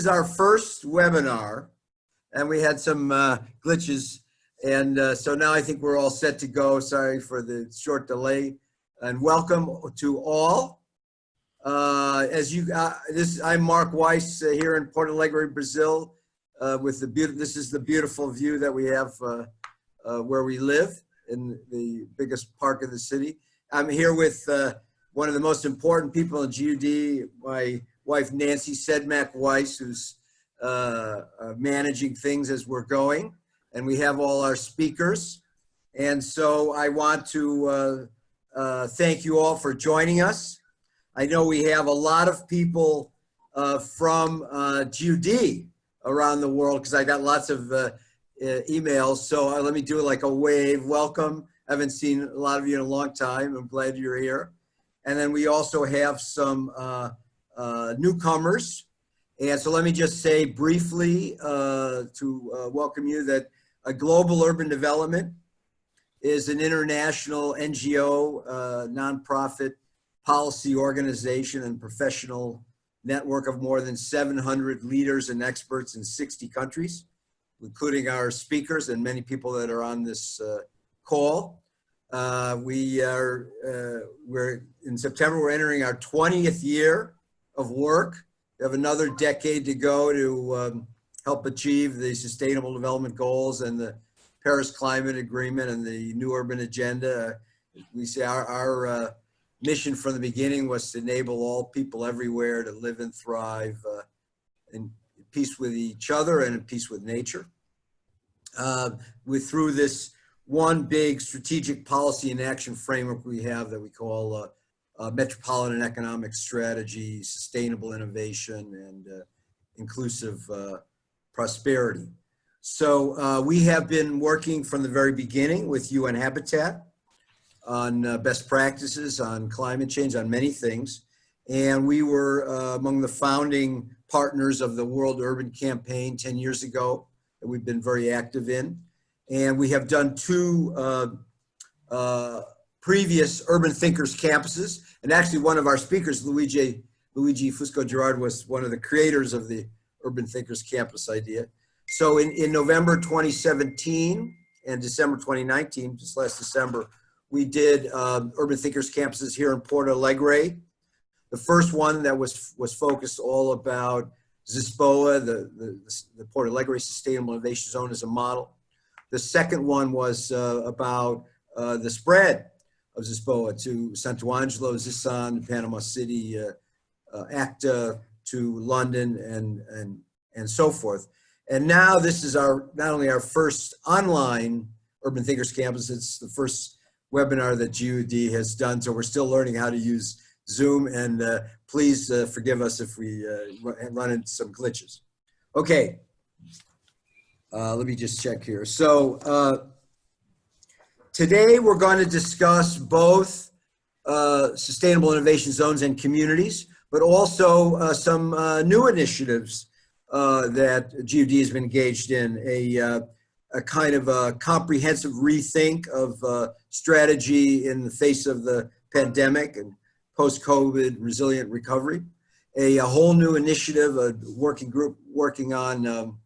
is our first webinar, and we had some glitches. And so now I think we're all set to go. Sorry for the short delay. And welcome to all. I'm Marc Weiss here in Porto Alegre, Brazil. This is the beautiful view that we have where we live in the biggest park of the city. I'm here with one of the most important people in GUD, my wife Nancy Sedmak Weiss, who's managing things as we're going. And we have all our speakers. And so I want to thank you all for joining us. I know we have a lot of people from GUD around the world because I got lots of emails. So let me do like a wave. Welcome. I haven't seen a lot of you in a long time. I'm glad you're here. And then we also have some newcomers. And so let me just say briefly to welcome you that a Global Urban Development is an international NGO, nonprofit policy organization and professional network of more than 700 leaders and experts in 60 countries, including our speakers and many people that are on this call. We're in September, we're entering our 20th year of work. We have another decade to go to help achieve the Sustainable Development Goals and the Paris Climate Agreement and the New Urban Agenda. We say our mission from the beginning was to enable all people everywhere to live and thrive in peace with each other and in peace with nature. Through this one big strategic policy and action framework we have that we call Metropolitan Economic Strategy, Sustainable Innovation, and Inclusive Prosperity. So we have been working from the very beginning with UN Habitat on best practices, on climate change, on many things. And we were among the founding partners of the World Urban Campaign 10 years ago that we've been very active in. And we have done two previous Urban Thinkers campuses. And actually one of our speakers, Luigi Fusco Gerard, was one of the creators of the Urban Thinkers campus idea. So in November 2017 and December 2019, just last December, we did Urban Thinkers campuses here in Porto Alegre. The first one that was focused all about ZISPOA, the Porto Alegre Sustainable Innovation Zone as a model. The second one was about the spread of ZISPOA to Santo Angelo, Zisan, Panama City, ACTA, to London, and so forth. And now this is not only our first online Urban Thinkers campus, it's the first webinar that GUD has done. So we're still learning how to use Zoom, and please forgive us if we run into some glitches. Okay, let me just check here. So today we're going to discuss both sustainable innovation zones and communities, but also some new initiatives that GUD has been engaged in, a kind of a comprehensive rethink of strategy in the face of the pandemic and post-COVID resilient recovery, a whole new initiative, a working group working on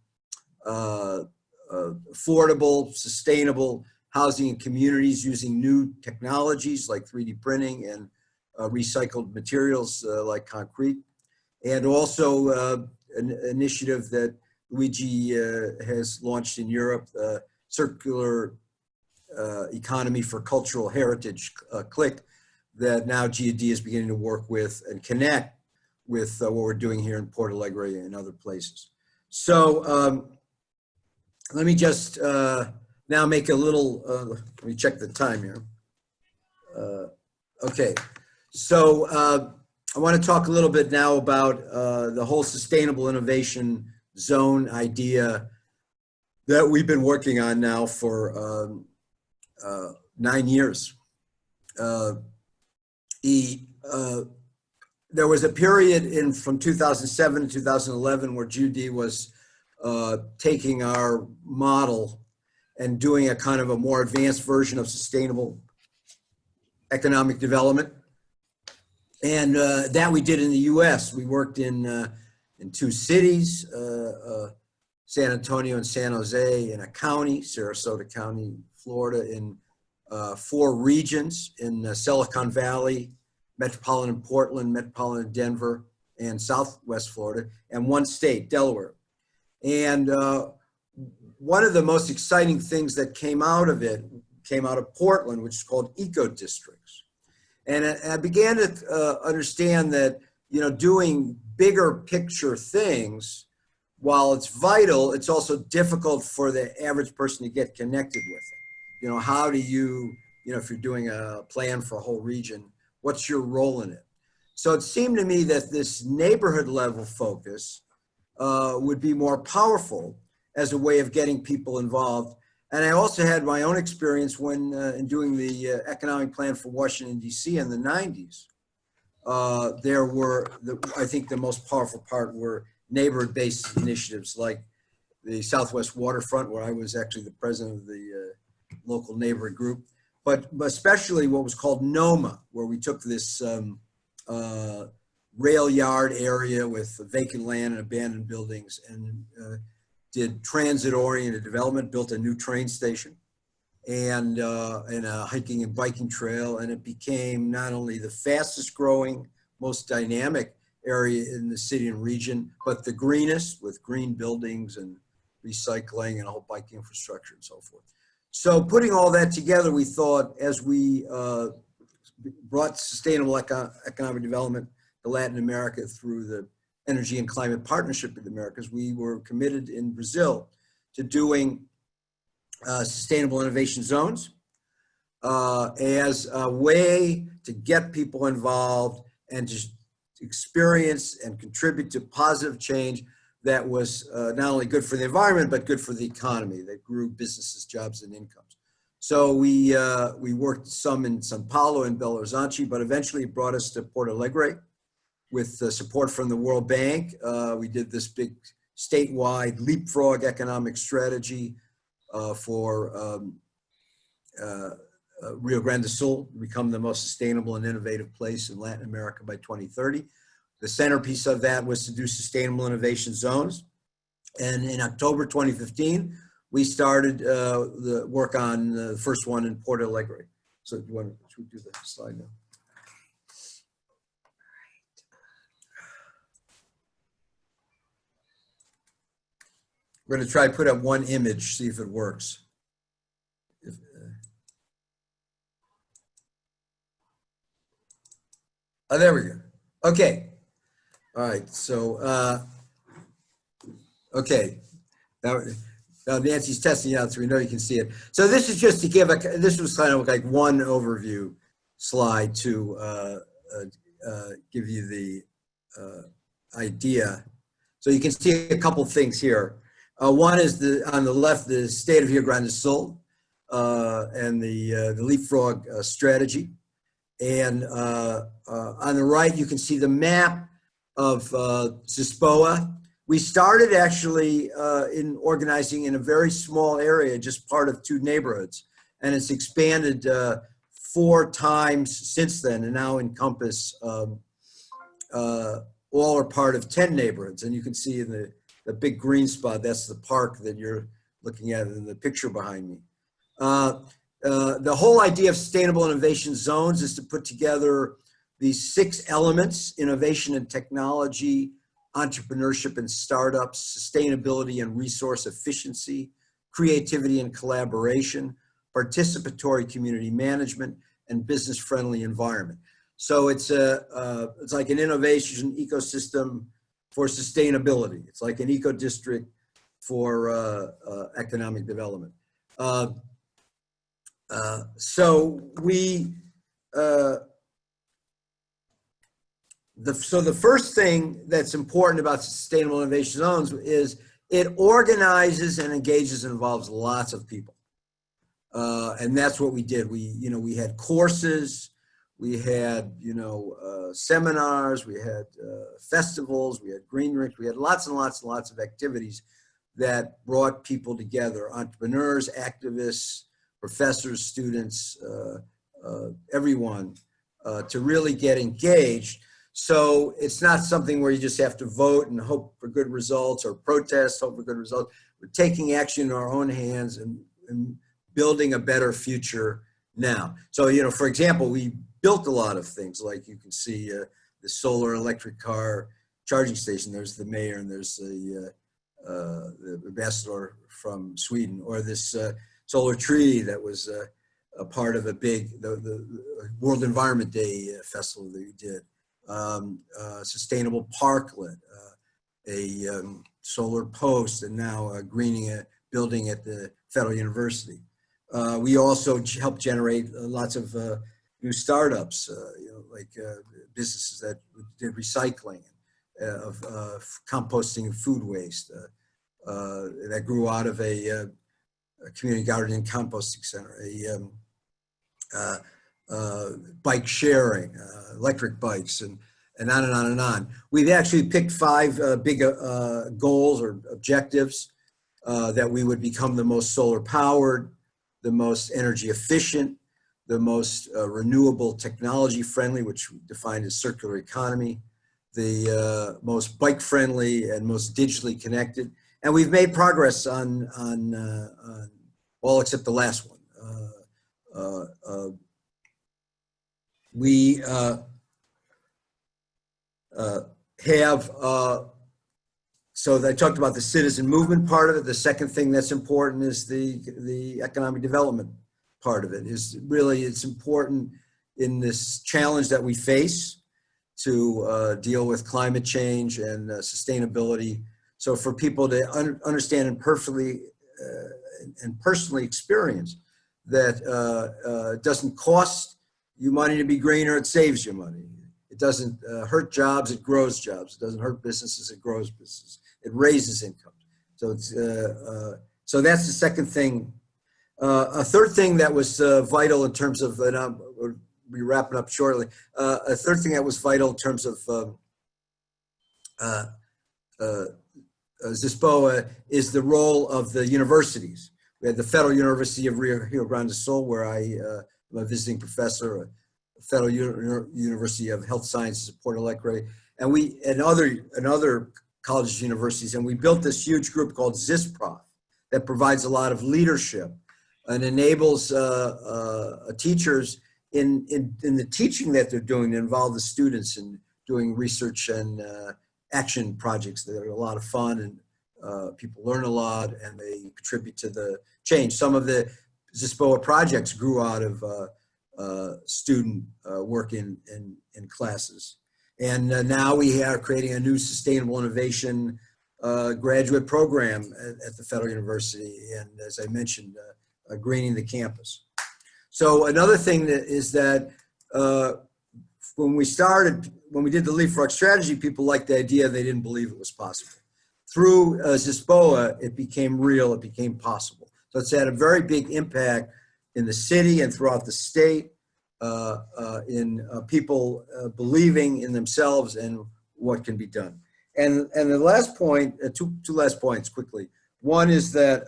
affordable, sustainable housing and communities using new technologies like 3D printing and recycled materials like concrete, and also an initiative that Luigi has launched in Europe, Circular Economy for Cultural Heritage, CLIC, that now GUD is beginning to work with and connect with what we're doing here in Porto Alegre and other places. So let me just now make a little, let me check the time here. Okay, so I want to talk a little bit now about the whole sustainable innovation zone idea that we've been working on now for 9 years. There was a period from 2007 to 2011 where GUD was taking our model and doing a kind of a more advanced version of sustainable economic development. And that we did in the US. We worked in in 2 cities, San Antonio and San Jose, in a county, Sarasota County, Florida, in 4 regions in Silicon Valley, metropolitan Portland, metropolitan Denver, and Southwest Florida, and 1 state, Delaware. And one of the most exciting things that came out of it came out of Portland, which is called eco districts. And I began to understand that, you know, doing bigger picture things, while it's vital, it's also difficult for the average person to get connected with it. You know, how do you, you know, if you're doing a plan for a whole region, what's your role in it? So it seemed to me that this neighborhood level focus would be more powerful as a way of getting people involved. And I also had my own experience when in doing the economic plan for Washington, D.C. in the 90s. There were, I think the most powerful part were neighborhood-based initiatives like the Southwest Waterfront, where I was actually the president of the local neighborhood group, but especially what was called NOMA, where we took this rail yard area with vacant land and abandoned buildings and did transit-oriented development, built a new train station and a hiking and biking trail. And it became not only the fastest growing, most dynamic area in the city and region, but the greenest, with green buildings and recycling and a whole bike infrastructure and so forth. So putting all that together, we thought, as we brought sustainable economic development to Latin America through the Energy and Climate Partnership of the Americas, we were committed in Brazil to doing sustainable innovation zones as a way to get people involved and to experience and contribute to positive change that was not only good for the environment, but good for the economy, that grew businesses, jobs, and incomes. So we worked some in Sao Paulo and Belo Horizonte, but eventually it brought us to Porto Alegre with support from the World Bank. We did this big statewide leapfrog economic strategy for Rio Grande do Sul to become the most sustainable and innovative place in Latin America by 2030. The centerpiece of that was to do sustainable innovation zones. And in October 2015, we started the work on the first one in Porto Alegre. So should we do the slide now? We're going to try to put up one image, see if it works. Oh, there we go. Okay. All right. So, okay. Now Nancy's testing it out, so we know you can see it. So this is just to give this was kind of like one overview slide to give you the idea. So you can see a couple things here. One is on the left, the state of Rio Grande do Sul and the leapfrog strategy. And on the right, you can see the map of Zispoa. We started actually in organizing in a very small area, just part of 2 neighborhoods. And it's expanded 4 times since then, and now encompass all are part of 10 neighborhoods. And you can see in the big green spot, that's the park that you're looking at in the picture behind me. The whole idea of sustainable innovation zones is to put together these 6 elements: innovation and technology, entrepreneurship and startups, sustainability and resource efficiency, creativity and collaboration, participatory community management, and business-friendly environment. So it's like an innovation ecosystem for sustainability. It's like an eco district for economic development. So the first thing that's important about sustainable innovation zones is it organizes and engages and involves lots of people. And that's what we did. We had courses, we had, seminars, we had festivals, we had green drinks, we had lots and lots and lots of activities that brought people together, entrepreneurs, activists, professors, students, everyone, to really get engaged So it's not something where you just have to vote and hope for good results or protest, hope for good results. We're taking action in our own hands and building a better future now. So, you know, for example, we built a lot of things like you can see the solar electric car charging station. There's the mayor and there's the ambassador from Sweden, or this solar tree that was a part of a big, the World Environment Day festival that we did. Sustainable parklet, a solar post, and now greening a building at the Federal University. We also helped generate lots of new startups, you know, like businesses that did recycling, of composting of food waste, that grew out of a community garden and composting center, bike sharing, electric bikes, and on and on and on. We've actually picked 5 big goals or objectives that we would become the most solar powered, the most energy efficient, the most renewable technology friendly, which we defined as circular economy, the most bike friendly and most digitally connected. And we've made progress on all except the last one. We have, so I talked about the citizen movement part of it. The second thing that's important is the economic development part of it. Is really, it's important in this challenge that we face to deal with climate change and sustainability. So for people to understand and personally experience that it doesn't cost you money to be greener, it saves you money. It doesn't hurt jobs, it grows jobs. It doesn't hurt businesses, it grows businesses. It raises income. So it's so that's the second thing. A third thing that was vital in terms of, and we'll be wrapping up shortly. A third thing that was vital in terms of ZISPOA is the role of the universities. We had the Federal University of Rio Grande do Sul, where I'm a visiting professor, Federal University of Health Sciences at Porto Alegre, and other colleges, universities, and we built this huge group called ZISPROF that provides a lot of leadership and enables teachers in the teaching that they're doing to involve the students in doing research and action projects that are a lot of fun, and people learn a lot and they contribute to the change. Some of the ZISPOA projects grew out of student work in classes. And now we are creating a new sustainable innovation graduate program at the Federal University. And as I mentioned, greening the campus. So another thing that is that when we did the Leapfrog strategy, people liked the idea, they didn't believe it was possible. Through ZISPOA, it became real, it became possible. So it's had a very big impact in the city and throughout the state, in people believing in themselves and what can be done. And the last point, two last points quickly. One is that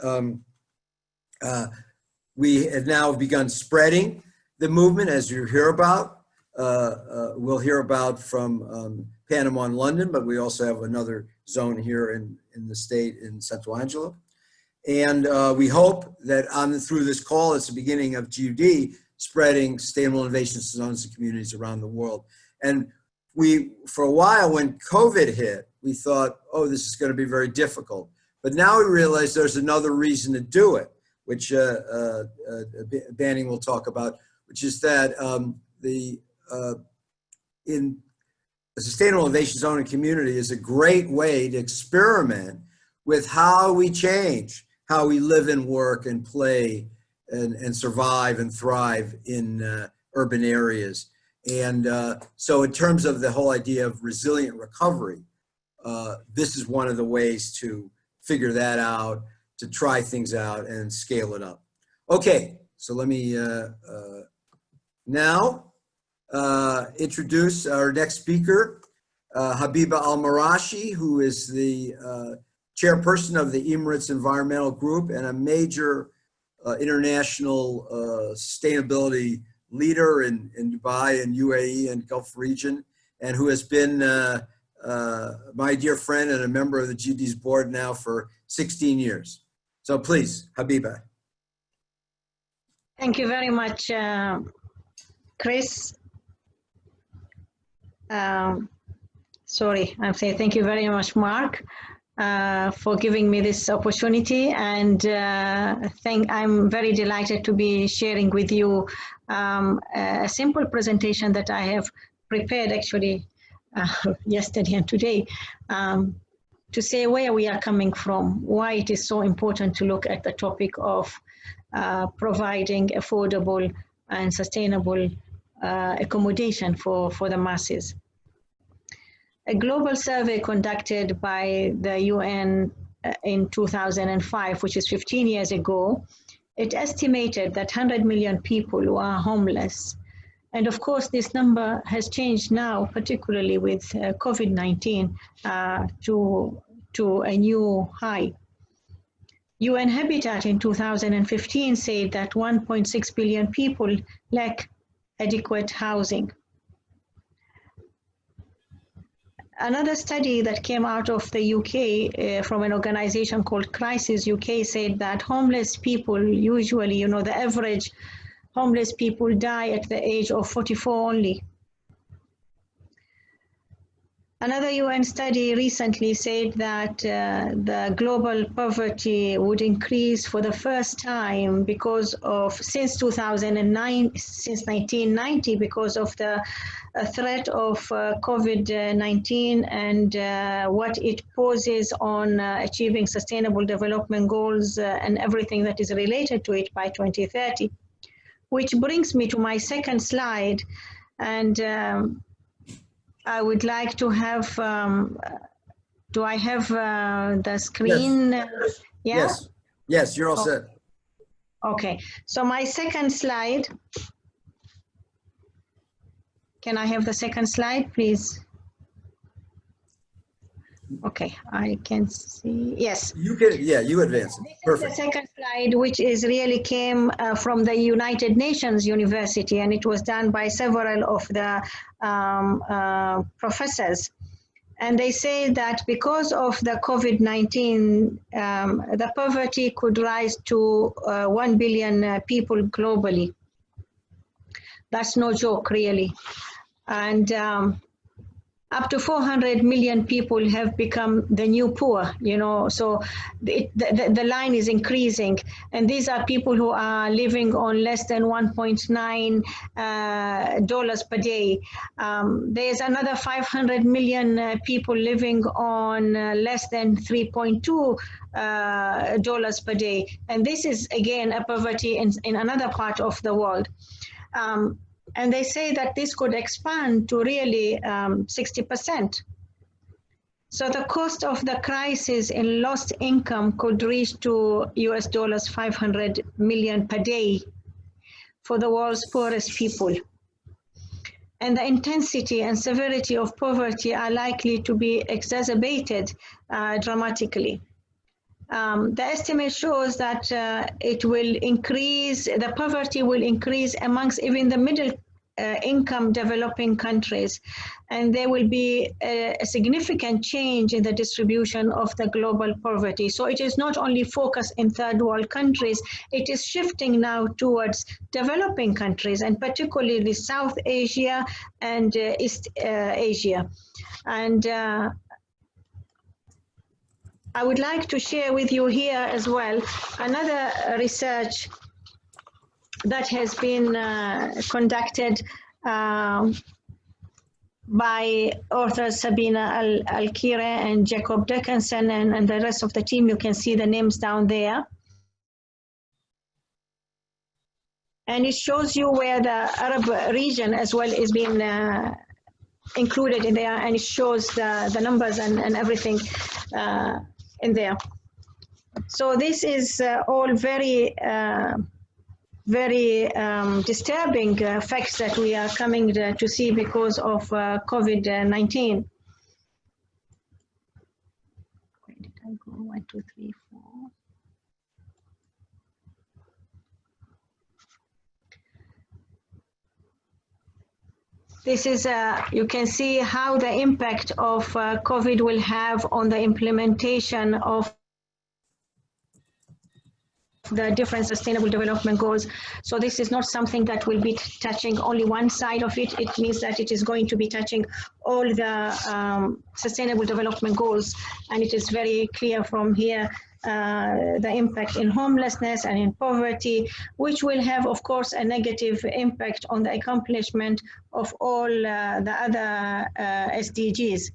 we have now begun spreading the movement, as you hear about. We'll hear about from Panama and London, but we also have another zone here in the state in Santo Angelo. And we hope that through this call, it's the beginning of GUD, spreading sustainable innovation zones and communities around the world. And for a while when COVID hit, we thought, oh, this is going to be very difficult. But now we realize there's another reason to do it, which Banning will talk about, which is that in a sustainable innovation zone and community is a great way to experiment with how we change, how we live and work and play and survive and thrive in urban areas. And so in terms of the whole idea of resilient recovery, this is one of the ways to figure that out, to try things out and scale it up. Okay, so let me now introduce our next speaker, Habiba Al-Marashi, who is the chairperson of the Emirates Environmental Group and a major international sustainability leader in Dubai and UAE and Gulf region. and who has been my dear friend and a member of the GUD's board now for 16 years. So please, Habiba. Thank you very much, Chris. Sorry, I'm saying thank you very much, Marc, for giving me this opportunity. And I'm very delighted to be sharing with you a simple presentation that I have prepared actually yesterday and today to say where we are coming from, why it is so important to look at the topic of providing affordable and sustainable accommodation for the masses. A global survey conducted by the UN in 2005, which is 15 years ago, it estimated that 100 million people are homeless. And of course, this number has changed now, particularly with COVID-19, to a new high. UN Habitat in 2015 said that 1.6 billion people lack adequate housing. Another study that came out of the UK from an organization called Crisis UK said that homeless people usually, the average homeless people die at the age of 44 only. Another UN study recently said that the global poverty would increase for the first time since 1990 because of the threat of COVID-19 and what it poses on achieving sustainable development goals and everything that is related to it by 2030. Which brings me to my second slide, and I would like to have, do I have the screen? Yes. Yeah? Yes, you're all set. Okay, so my second slide. Can I have the second slide, please? Okay, I can see, yes. You can, yeah, you advance it. Perfect. The second slide, which really came from the United Nations University, and it was done by several of the professors. And they say that because of the COVID-19, the poverty could rise to 1 billion people globally. That's no joke, really. And up to 400 million people have become the new poor, so the line is increasing. And these are people who are living on less than $1.9 per day. There's another 500 million people living on less than $3.2 per day. And this is, again, a poverty in another part of the world. And they say that this could expand to really 60%. So the cost of the crisis in lost income could reach to US dollars 500 million per day for the world's poorest people. And the intensity and severity of poverty are likely to be exacerbated dramatically. The estimate shows that the poverty will increase amongst even the middle income developing countries, and there will be a significant change in the distribution of the global poverty. So it is not only focused in third world countries, it is shifting now towards developing countries, and particularly South Asia and East Asia. And I would like to share with you here as well another research that has been conducted by authors Sabina Al-Kire and Jacob Dickinson and the rest of the team. You can see the names down there. And it shows you where the Arab region as well is being included in there, and it shows the numbers and everything in there. So this is all very disturbing facts that we are coming to see because of COVID-19. Where did I go? 1, 2, 3, 4. This is, you can see how the impact of COVID will have on the implementation of the different sustainable development goals. So this is not something that will be touching only one side of it. It means that it is going to be touching all the sustainable development goals. And it is very clear from here the impact in homelessness and in poverty, which will have, of course, a negative impact on the accomplishment of all the other SDGs.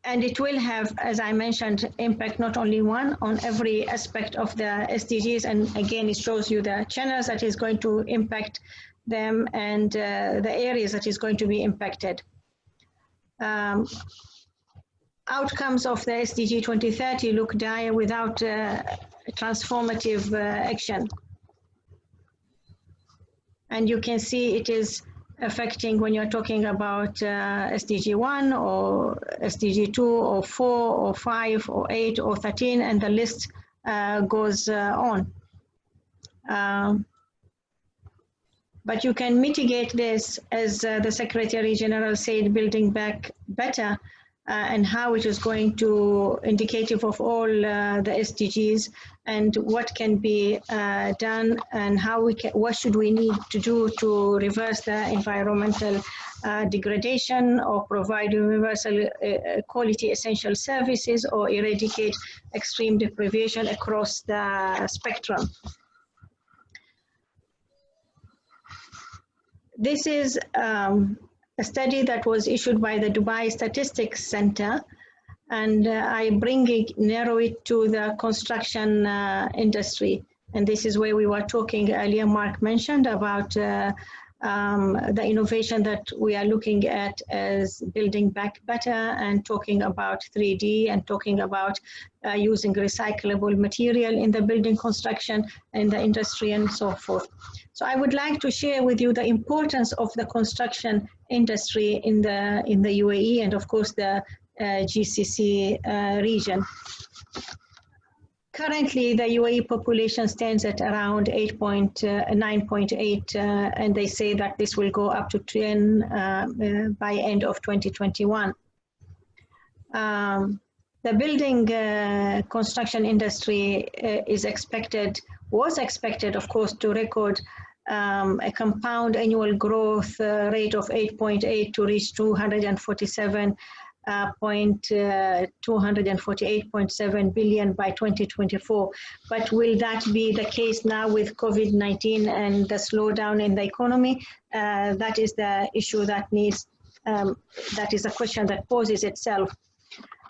And it will have, as I mentioned, impact not only one, on every aspect of the SDGs. And again, it shows you the channels that is going to impact them and the areas that is going to be impacted. Outcomes of the SDG 2030 look dire without transformative action. And you can see it is affecting when you're talking about SDG 1 or SDG 2 or 4 or 5 or 8 or 13, and the list goes on. But you can mitigate this, as the Secretary General said, building back better, and how it is going to indicative of all the SDGs and what can be done and how we can, what should we need to do to reverse the environmental degradation or provide universal quality essential services or eradicate extreme deprivation across the spectrum. This is a study that was issued by the Dubai Statistics Center, and I narrow it to the construction industry. And this is where we were talking earlier, Marc mentioned about the innovation that we are looking at as building back better and talking about 3D and talking about using recyclable material in the building construction and the industry and so forth. So I would like to share with you the importance of the construction industry in the UAE and of course the GCC region. Currently, the UAE population stands at around 9.8, and they say that this will go up to 10 by end of 2021. The building construction industry was expected, of course, to record a compound annual growth rate of 8.8 to reach 248.7 billion by 2024. But will that be the case now with COVID-19 and the slowdown in the economy? That is the issue that needs, that is a question that poses itself.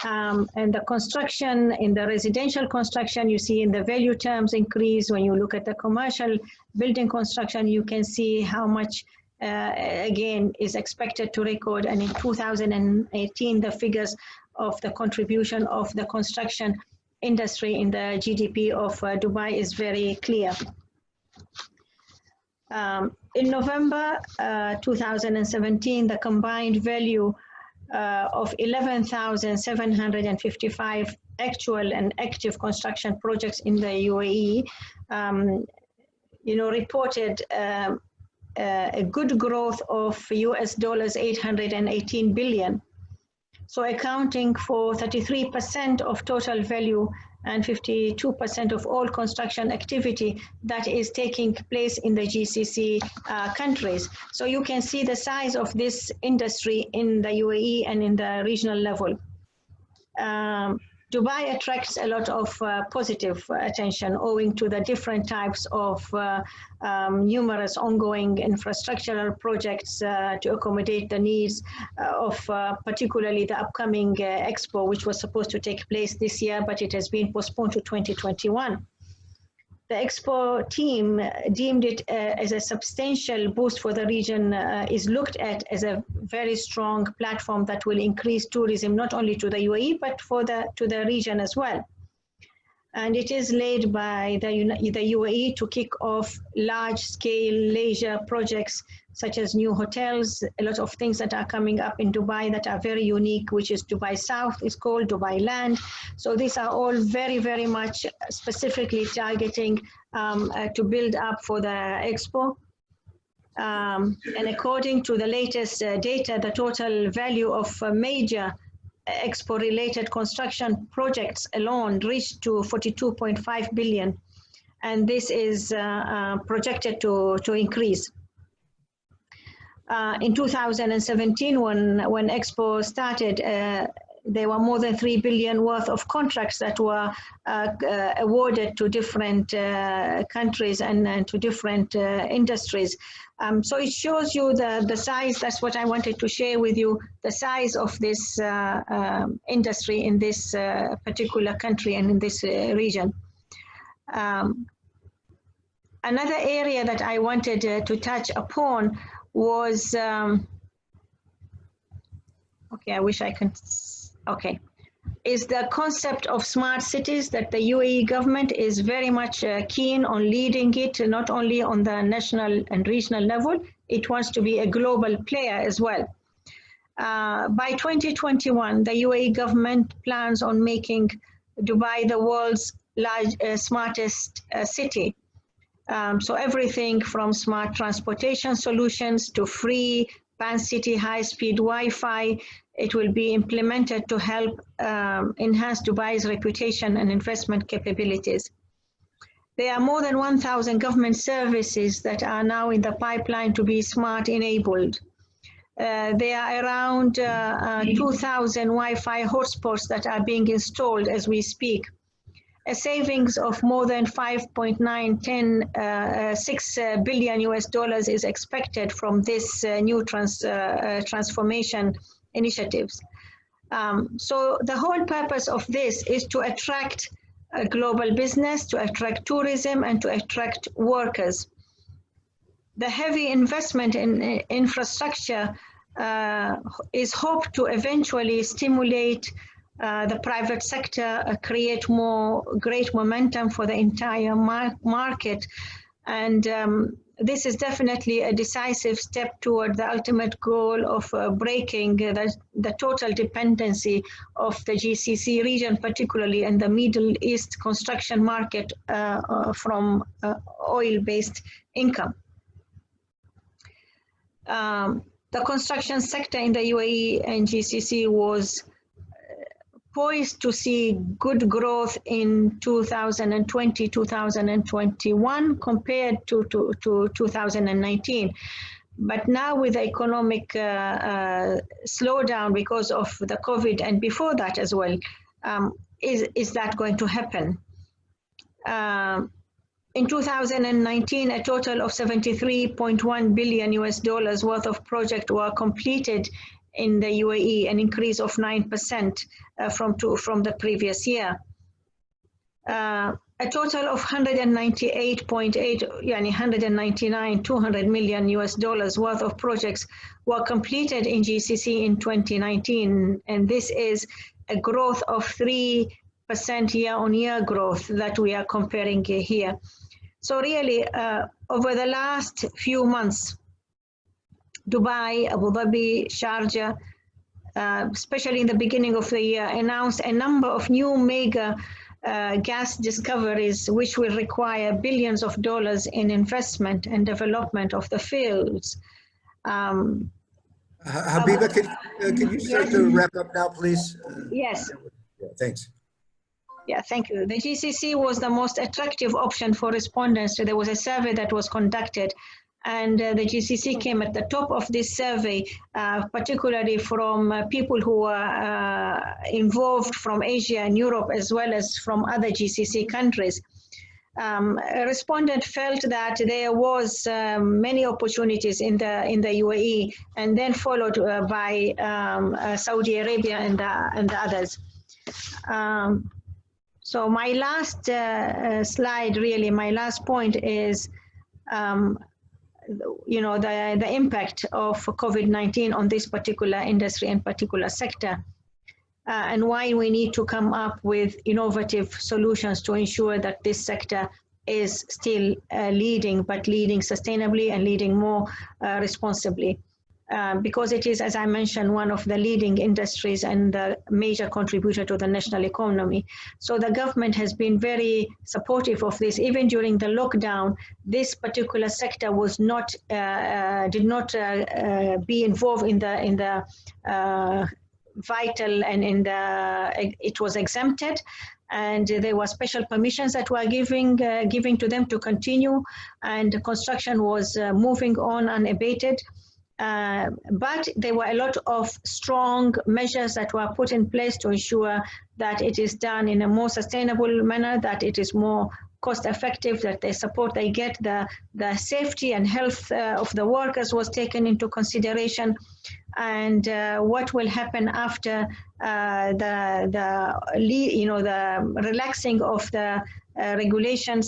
And the construction, in the residential construction, you see in the value terms increase. When you look at the commercial building construction, you can see how much again is expected to record, and in 2018 the figures of the contribution of the construction industry in the GDP of Dubai is very clear. In November 2017, the combined value of 11,755 actual and active construction projects in the UAE reported a good growth of US dollars 818 billion. So accounting for 33% of total value and 52% of all construction activity that is taking place in the GCC countries. So you can see the size of this industry in the UAE and in the regional level. Dubai attracts a lot of positive attention owing to the different types of numerous ongoing infrastructural projects to accommodate the needs of particularly the upcoming Expo, which was supposed to take place this year, but it has been postponed to 2021. The Expo team deemed it as a substantial boost for the region, is looked at as a very strong platform that will increase tourism, not only to the UAE, but to the region as well. And it is led by the UAE to kick off large-scale leisure projects such as new hotels, a lot of things that are coming up in Dubai that are very unique, which is Dubai South is called, Dubai Land. So these are all very, very much specifically targeting to build up for the Expo. And according to the latest data, the total value of major Expo-related construction projects alone reached to 42.5 billion. And this is projected to increase. In 2017, when Expo started, there were more than 3 billion worth of contracts that were awarded to different countries and to different industries. So it shows you the size. That's what I wanted to share with you, the size of this industry in this particular country and in this region. Another area that I wanted to touch upon was, okay, I wish I could, okay, is the concept of smart cities that the UAE government is very much keen on leading it, not only on the national and regional level, it wants to be a global player as well. By 2021, the UAE government plans on making Dubai the world's smartest city. So everything from smart transportation solutions to free pan-city high-speed Wi-Fi, it will be implemented to help enhance Dubai's reputation and investment capabilities. There are more than 1,000 government services that are now in the pipeline to be smart enabled. There are around 2,000 Wi-Fi hotspots that are being installed as we speak. A savings of more than 6 billion US dollars is expected from this new transformation initiatives. So the whole purpose of this is to attract global business, to attract tourism, and to attract workers. The heavy investment in infrastructure is hoped to eventually stimulate the private sector, create more great momentum for the entire market. And this is definitely a decisive step toward the ultimate goal of breaking the total dependency of the GCC region, particularly in the Middle East construction market from oil-based income. The construction sector in the UAE and GCC was poised to see good growth in 2020-2021 compared to 2019. But now with the economic slowdown because of the COVID and before that as well, is that going to happen? In 2019, a total of 73.1 billion US dollars worth of projects were completed in the UAE, an increase of 9% from the previous year. A total of 200 million US dollars worth of projects were completed in GCC in 2019, and this is a growth of 3% year-on-year growth that we are comparing here. So really, over the last few months, Dubai, Abu Dhabi, Sharjah, especially in the beginning of the year, announced a number of new mega gas discoveries which will require billions of dollars in investment and development of the fields. Habiba, could you start to wrap up now, please? Yes. Yeah, thanks. Yeah, thank you. The GCC was the most attractive option for respondents. So there was a survey that was conducted, and the GCC came at the top of this survey, particularly from people who were involved from Asia and Europe, as well as from other GCC countries. A respondent felt that there was many opportunities in the UAE, and then followed by Saudi Arabia and the others. So my last slide, really, my last point is, you know, the impact of COVID-19 on this particular industry and particular sector, and why we need to come up with innovative solutions to ensure that this sector is still leading, but leading sustainably and leading more responsibly. Because it is, as I mentioned, one of the leading industries and a major contributor to the national economy. So the government has been very supportive of this. Even during the lockdown, this particular sector was not, did not be involved in the vital and in the, it was exempted. And there were special permissions that were giving to them to continue, and construction was moving on unabated. But there were a lot of strong measures that were put in place to ensure that it is done in a more sustainable manner, that it is more cost effective, that the support they get, the safety and health of the workers was taken into consideration, and what will happen after the relaxing of the regulations.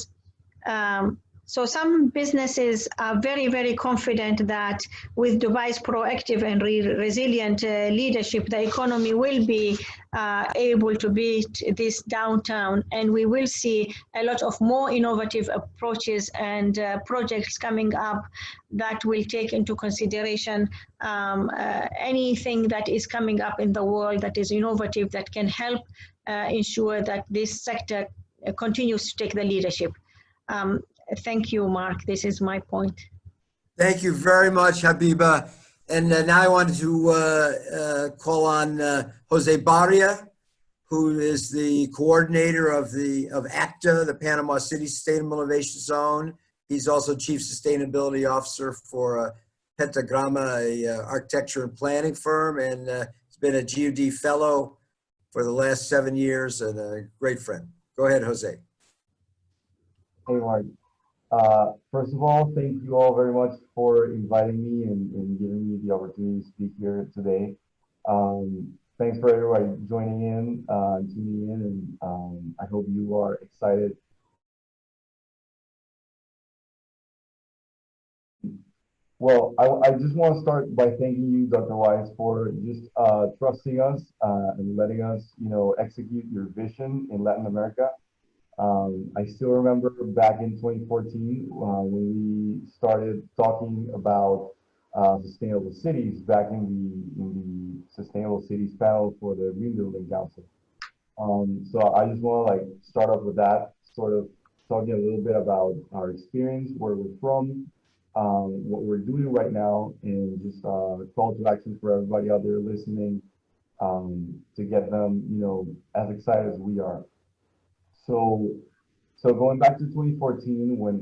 So some businesses are very, very confident that with Dubai's proactive and resilient leadership, the economy will be able to beat this downturn, and we will see a lot of more innovative approaches and projects coming up that will take into consideration anything that is coming up in the world that is innovative, that can help ensure that this sector continues to take the leadership. Thank you, Marc. This is my point. Thank you very much, Habiba. And now I wanted to call on Jose Barria, who is the coordinator of ACTA, the Panama City Sustainable Innovation Zone. He's also Chief Sustainability Officer for Pentagrama, a architecture and planning firm, and he's been a GUD fellow for the last 7 years and a great friend. Go ahead, Jose. Hey, Marc. First of all, thank you all very much for inviting me and giving me the opportunity to speak here today. Thanks for everybody joining in, tuning in, and I hope you are excited. Well, I just want to start by thanking you, Dr. Weiss, for just trusting us and letting us, execute your vision in Latin America. I still remember back in 2014 when we started talking about sustainable cities back in the Sustainable Cities panel for the Green Building Council. So I just want to start off with that, sort of talking a little bit about our experience, where we're from, what we're doing right now, and just call to action for everybody out there listening to get them, as excited as we are. So going back to 2014, when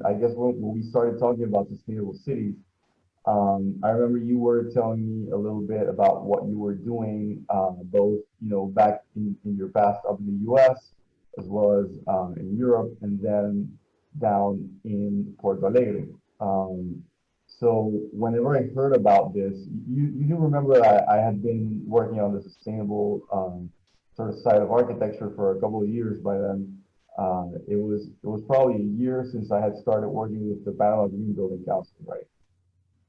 we started talking about sustainable cities, I remember you were telling me a little bit about what you were doing, both back in your past up in the U.S. as well as in Europe, and then down in Porto Alegre. So whenever I heard about this, you do remember that I had been working on the sustainable sort of side of architecture for a couple of years by then. It was probably a year since I had started working with the Panama Green Building Council, right?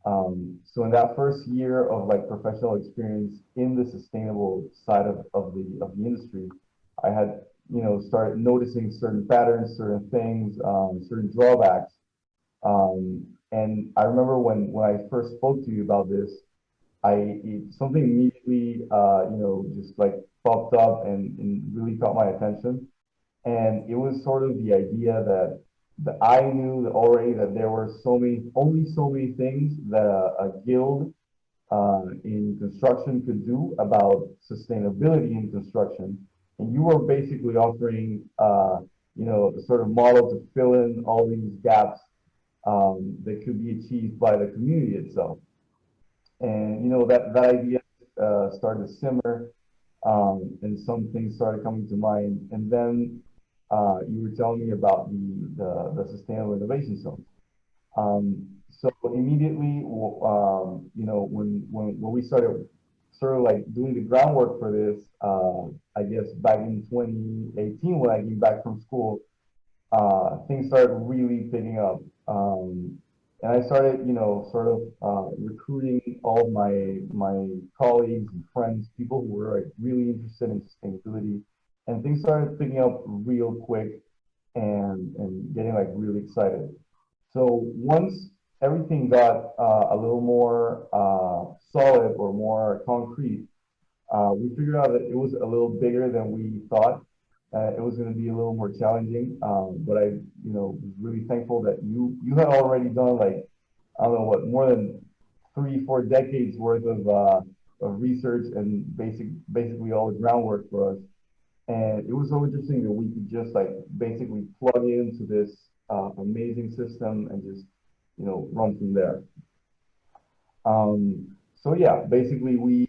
So in that first year of professional experience in the sustainable side of the industry, I had started noticing certain patterns, certain things, certain drawbacks. And I remember when I first spoke to you about this, something immediately just popped up and really caught my attention. And it was sort of the idea that I knew already that there were only so many things that a guild in construction could do about sustainability in construction. And you were basically offering, the sort of model to fill in all these gaps that could be achieved by the community itself. And, that idea started to simmer, and some things started coming to mind. And then you were telling me about the Sustainable Innovation Zone. So immediately, when we started sort of doing the groundwork for this, I guess back in 2018 when I came back from school, things started really picking up. And I started, sort of recruiting all of my colleagues and friends, people who were really interested in sustainability. And things started picking up real quick. and getting like really excited. So once everything got a little more solid or more concrete, we figured out that it was a little bigger than we thought. It was going to be a little more challenging, but I, was really thankful that you had already done like I don't know what more than 3, 4 decades worth of research and basically all the groundwork for us. And it was so interesting that we could just like basically plug into this amazing system and just run from there. So yeah, basically we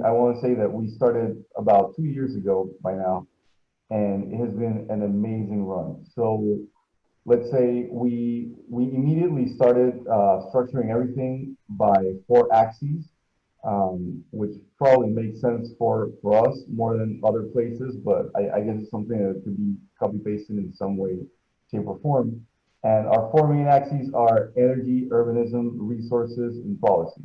I want to say that we started about 2 years ago by now, and it has been an amazing run. So let's say we immediately started structuring everything by 4 axes, which probably makes sense for us more than other places, but I guess it's something that could be copy pasted in some way, shape, or form. And our 4 main axes are energy, urbanism, resources, and policy.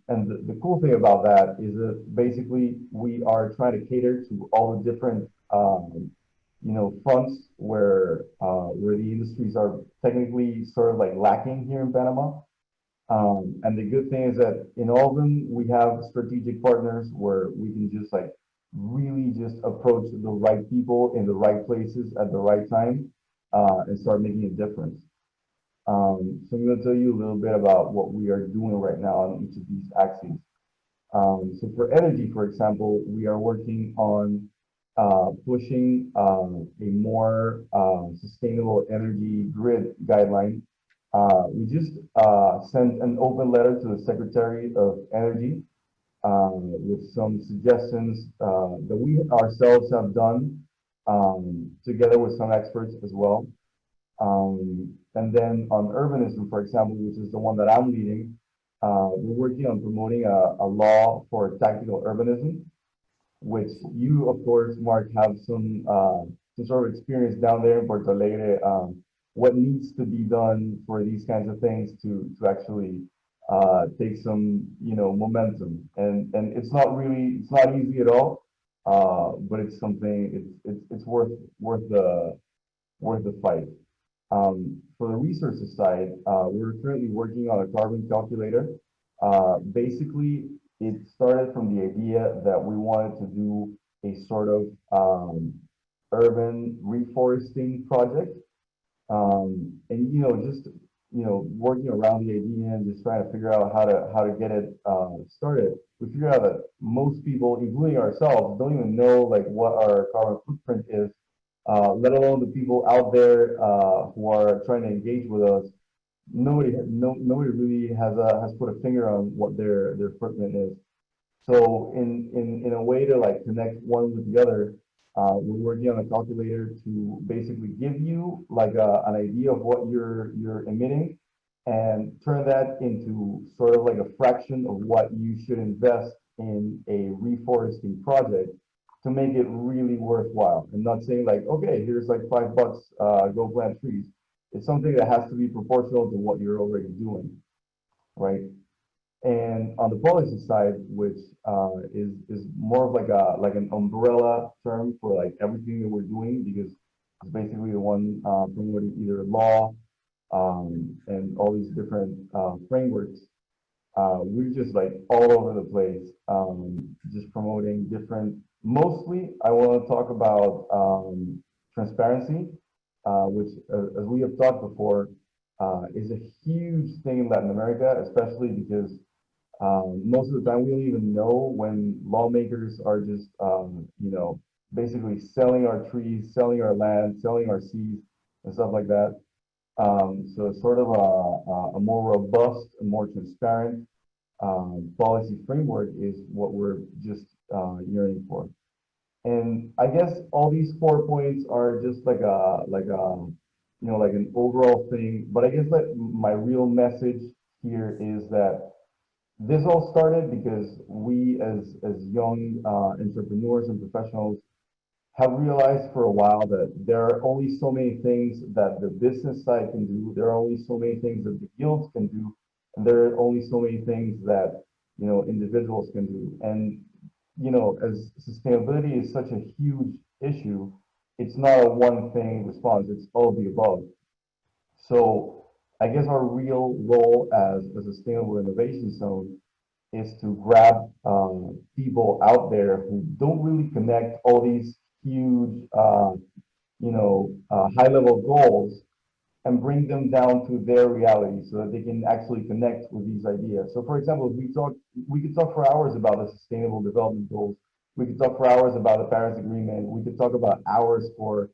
And the cool thing about that is that basically we are trying to cater to all the different fronts where the industries are technically sort of like lacking here in Panama. And the good thing is that in all of them we have strategic partners where we can just like really just approach the right people in the right places at the right time and start making a difference. So I'm going to tell you a little bit about what we are doing right now on each of these axes. So for energy, for example, we are working on pushing a more sustainable energy grid guideline. We just sent an open letter to the Secretary of Energy with some suggestions that we ourselves have done together with some experts as well. And then on urbanism, for example, which is the one that I'm leading, we're working on promoting a law for tactical urbanism, which you, of course, Marc, have some sort of experience down there in Porto Alegre. What needs to be done for these kinds of things to actually take some momentum, and it's not easy at all, but it's something it's worth the fight. For the resources side, we're currently working on a carbon calculator. Basically, it started from the idea that we wanted to do a sort of urban reforesting project. And just working around the idea and just trying to figure out how to get it started. We figured out that most people, including ourselves, don't even know like what our carbon footprint is, let alone the people out there who are trying to engage with us. Nobody really has put a finger on what their footprint is. So in a way to like connect one with the other, we're working on a calculator to basically give you like an idea of what you're emitting and turn that into sort of like a fraction of what you should invest in a reforesting project to make it really worthwhile, and not saying like, okay, here's like $5, go plant trees. It's something that has to be proportional to what you're already doing, right? And on the policy side, which is more of like an umbrella term for like everything that we're doing, because it's basically the one promoting either law and all these different frameworks. We're just like all over the place, just promoting different. Mostly, I want to talk about transparency, which, as we have talked before, is a huge thing in Latin America, especially because most of the time we don't even know when lawmakers are just, basically selling our trees, selling our land, selling our seas, and stuff like that. So it's sort of a more robust and more transparent policy framework is what we're just yearning for. And I guess all these 4 points are just like like an overall thing. But I guess that my real message here is that this all started because we, as young entrepreneurs and professionals, have realized for a while that there are only so many things that the business side can do. There are only so many things that the guilds can do, and there are only so many things that individuals can do. And as sustainability is such a huge issue, it's not a one thing response, it's all of the above. So I guess our real role as a sustainable innovation zone is to grab people out there who don't really connect all these huge, high level goals and bring them down to their reality so that they can actually connect with these ideas. So for example, we could talk for hours about the sustainable development goals. We could talk for hours about the Paris Agreement. We could talk about hours for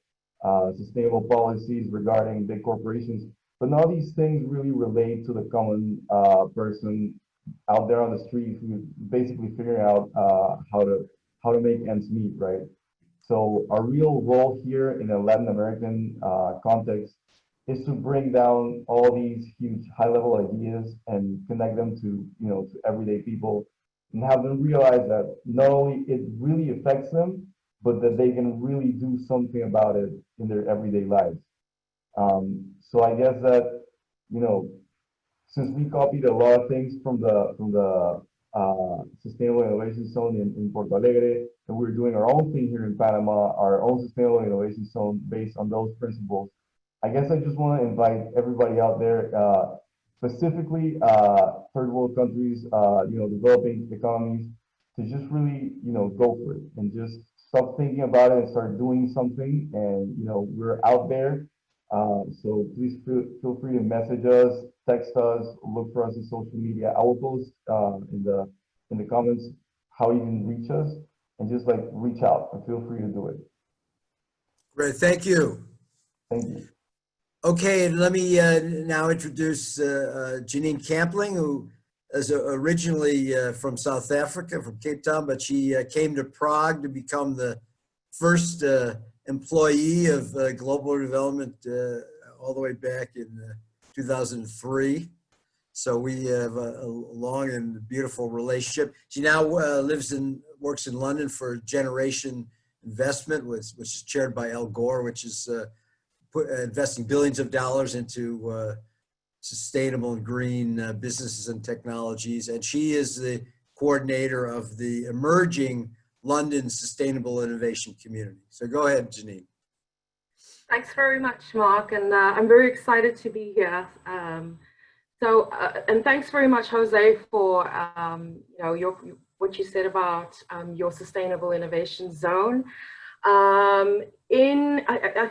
sustainable policies regarding big corporations. But none of these things really relate to the common person out there on the street who's basically figuring out how to make ends meet, right? So our real role here in a Latin American context is to bring down all these huge high-level ideas and connect them to to everyday people and have them realize that not only it really affects them, but that they can really do something about it in their everyday lives. So I guess that since we copied a lot of things from the Sustainable Innovation Zone in Porto Alegre, and we're doing our own thing here in Panama, our own Sustainable Innovation Zone based on those principles. I guess I just want to invite everybody out there, specifically third world countries, developing economies, to just really, go for it and just stop thinking about it and start doing something. And we're out there, so please feel free to message us, text us, look for us on social media. I will post in the comments how you can reach us, and just like reach out and feel free to do it. Great, thank you. Thank you. Okay, and let me now introduce Janine Campling, who is originally from South Africa, from Cape Town, but she came to Prague to become the first employee of global development all the way back in 2003. So we have a long and beautiful relationship. She now works in London for Generation Investment, which is chaired by Al Gore, which is investing billions of dollars into sustainable and green businesses and technologies. And she is the coordinator of the emerging London Sustainable Innovation Community. So go ahead, Janine. Thanks very much, Marc, and I'm very excited to be here. And thanks very much, Jose, for what you said about your Sustainable Innovation Zone. I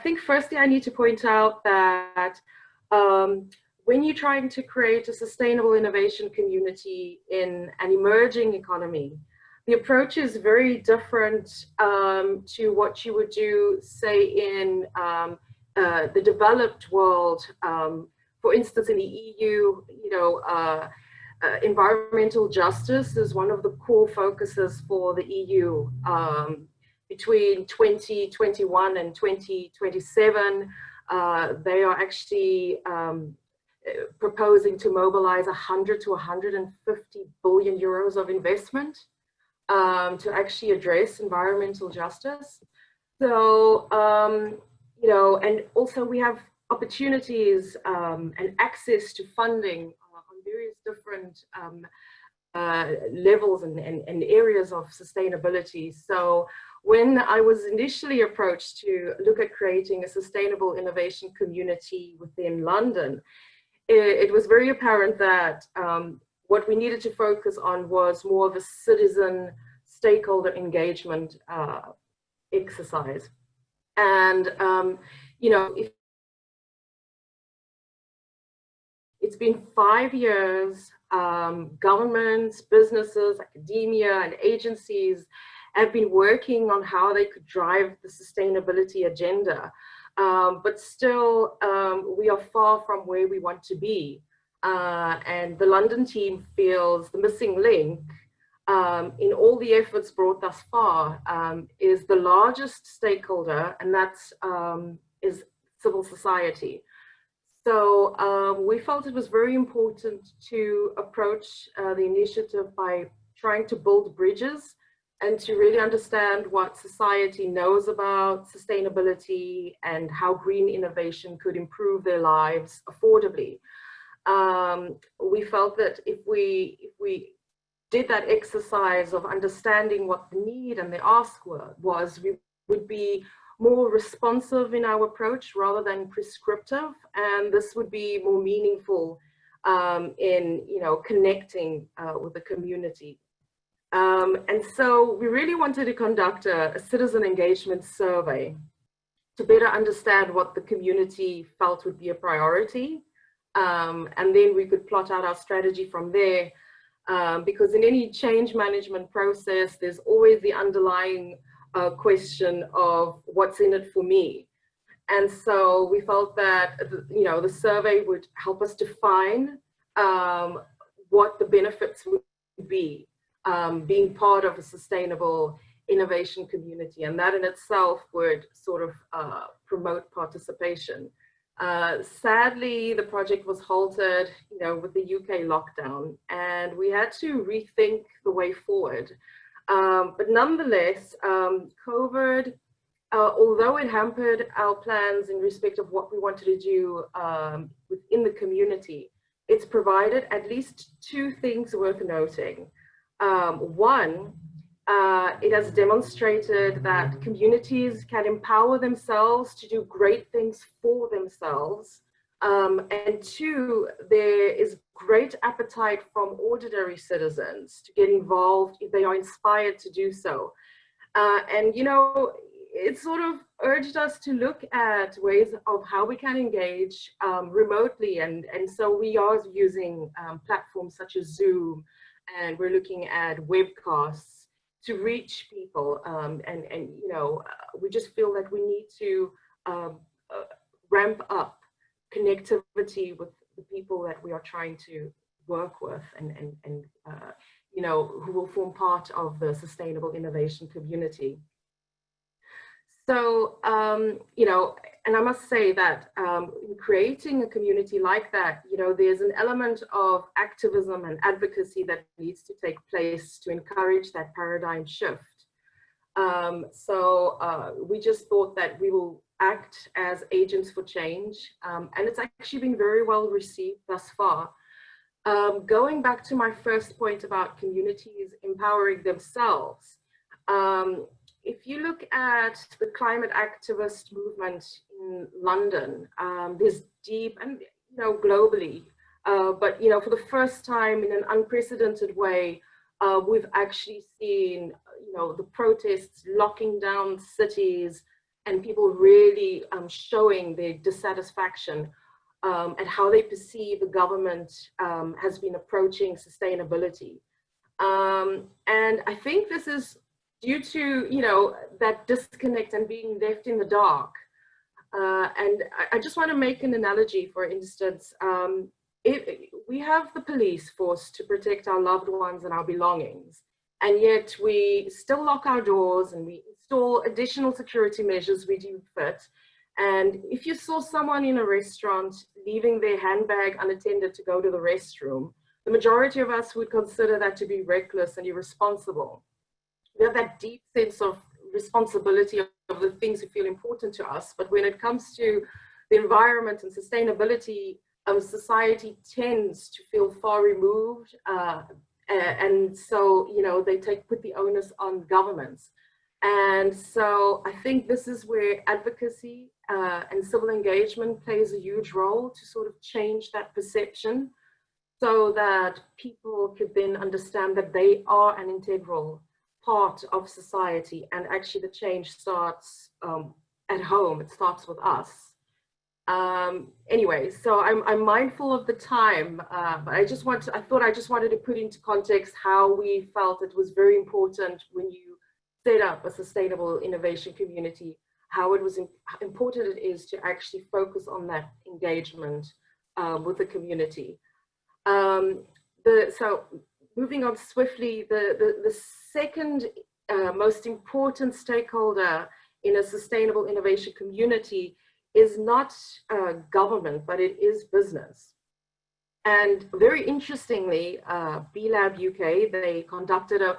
think firstly I need to point out that when you're trying to create a sustainable innovation community in an emerging economy, the approach is very different to what you would do, say, in the developed world. For instance, in the EU, environmental justice is one of the core focuses for the EU. Between 2021 and 2027, they are actually proposing to mobilize 100 to 150 billion euros of investment to actually address environmental justice. So, and also we have opportunities and access to funding on various different levels and areas of sustainability. So when I was initially approached to look at creating a sustainable innovation community within London, it was very apparent that what we needed to focus on was more of a citizen stakeholder engagement exercise. And, it's been 5 years, governments, businesses, academia, and agencies have been working on how they could drive the sustainability agenda. But still, we are far from where we want to be. And the London team feels the missing link in all the efforts brought thus far is the largest stakeholder, and that's is civil society. So we felt it was very important to approach the initiative by trying to build bridges and to really understand what society knows about sustainability and how green innovation could improve their lives affordably. We felt that if we did that exercise of understanding what the need and the ask was, we would be more responsive in our approach rather than prescriptive, and this would be more meaningful in, you know, connecting with the community. And so we really wanted to conduct a citizen engagement survey to better understand what the community felt would be a priority. And then we could plot out our strategy from there, because in any change management process, there's always the underlying question of what's in it for me. And so we felt that, you know, the survey would help us define what the benefits would be, being part of a sustainable innovation community, and that in itself would sort of promote participation. Sadly, the project was halted, you know, with the UK lockdown, and we had to rethink the way forward. But nonetheless, COVID, although it hampered our plans in respect of what we wanted to do within the community, it's provided at least two things worth noting. One, it has demonstrated that communities can empower themselves to do great things for themselves. And two, there is great appetite from ordinary citizens to get involved if they are inspired to do so. And, you know, it sort of urged us to look at ways of how we can engage remotely. And so we are using platforms such as Zoom, and we're looking at webcasts to reach people. And you know, we just feel that we need to ramp up connectivity with the people that we are trying to work with, and you know, who will form part of the sustainable innovation community. So, you know, and I must say that in creating a community like that, you know, there's an element of activism and advocacy that needs to take place to encourage that paradigm shift. We just thought that we will act as agents for change, and it's actually been very well received thus far. Going back to my first point about communities empowering themselves, if you look at the climate activist movement in London, there's deep, and you know, globally, but you know, for the first time in an unprecedented way, we've actually seen, you know, the protests locking down cities, and people really showing their dissatisfaction and how they perceive the government has been approaching sustainability. And I think this is due to, you know, that disconnect and being left in the dark. And I just want to make an analogy. For instance, we have the police force to protect our loved ones and our belongings, and yet we still lock our doors and we install additional security measures we deem fit. And if you saw someone in a restaurant leaving their handbag unattended to go to the restroom, the majority of us would consider that to be reckless and irresponsible. We have that deep sense of responsibility of the things that feel important to us, but when it comes to the environment and sustainability, society tends to feel far removed, and so, you know, they put the onus on governments. And so I think this is where advocacy and civil engagement plays a huge role to sort of change that perception, so that people could then understand that they are an integral part of society, and actually the change starts at home. It starts with us. Anyway, so I'm mindful of the time, but I thought I just wanted to put into context how we felt it was very important when you set up a sustainable innovation community, how important it is to actually focus on that engagement with the community. So moving on swiftly, the second most important stakeholder in a sustainable innovation community is not government, but it is business. And very interestingly, B-Lab UK, they conducted a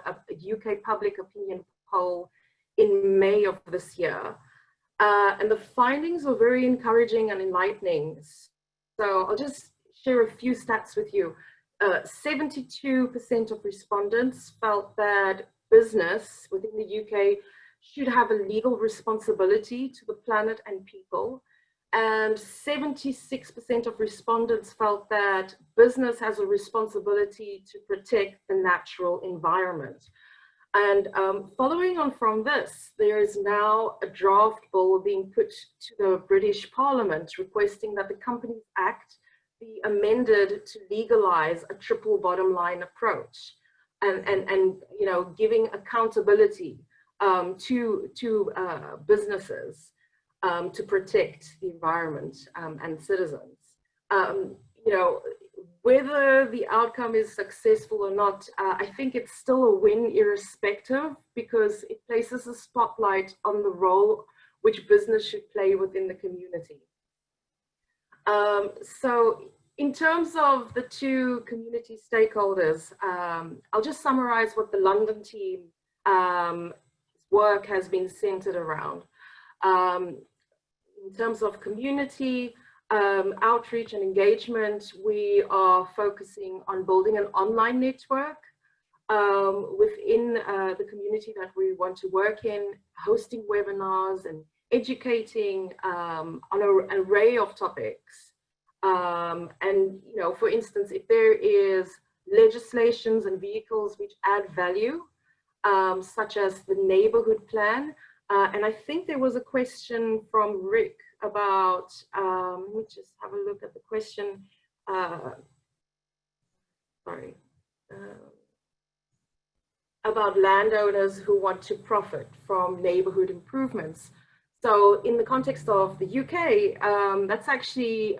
UK public opinion poll in May of this year. And the findings were very encouraging and enlightening. So I'll just share a few stats with you. 72% of respondents felt that business within the UK should have a legal responsibility to the planet and people. And 76% of respondents felt that business has a responsibility to protect the natural environment. And following on from this, there is now a draft bill being put to the British Parliament requesting that the Companies Act be amended to legalize a triple bottom line approach and you know, giving accountability to businesses to protect the environment and citizens. You know, whether the outcome is successful or not, I think it's still a win irrespective, because it places a spotlight on the role which business should play within the community. So in terms of the two community stakeholders, I'll just summarize what the London team work has been centered around. In terms of community outreach and engagement, we are focusing on building an online network within the community that we want to work in, hosting webinars and educating on an array of topics. And, you know, for instance, if there is legislations and vehicles which add value, such as the neighborhood plan, and I think there was a question from Rick about, let me just have a look at the question, about landowners who want to profit from neighborhood improvements. So in the context of the UK, that's actually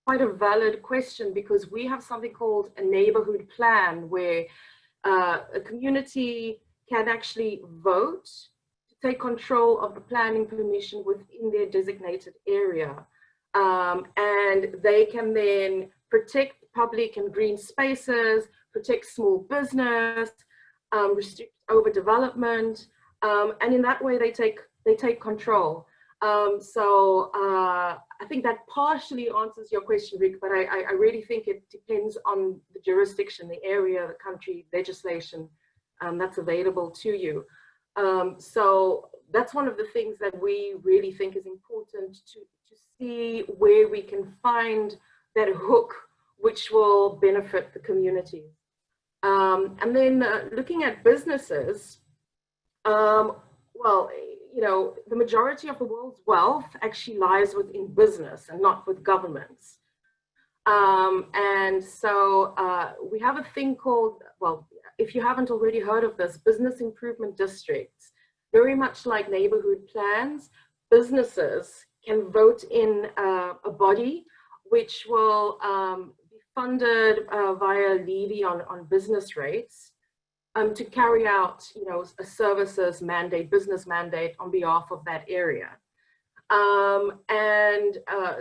quite a valid question, because we have something called a neighborhood plan, where a community can actually vote to take control of the planning permission within their designated area. And they can then protect public and green spaces, protect small business, restrict overdevelopment, and in that way they take control. So I think that partially answers your question, Rick, but I really think it depends on the jurisdiction, the area, the country, legislation that's available to you. So that's one of the things that we really think is important to see where we can find that hook which will benefit the community. And then looking at businesses, well, you know, the majority of the world's wealth actually lies within business and not with governments. And so we have a thing called, well, if you haven't already heard of this, business improvement districts. Very much like neighborhood plans, businesses can vote in a body which will be funded via levy on business rates to carry out, you know, a services mandate, business mandate on behalf of that area.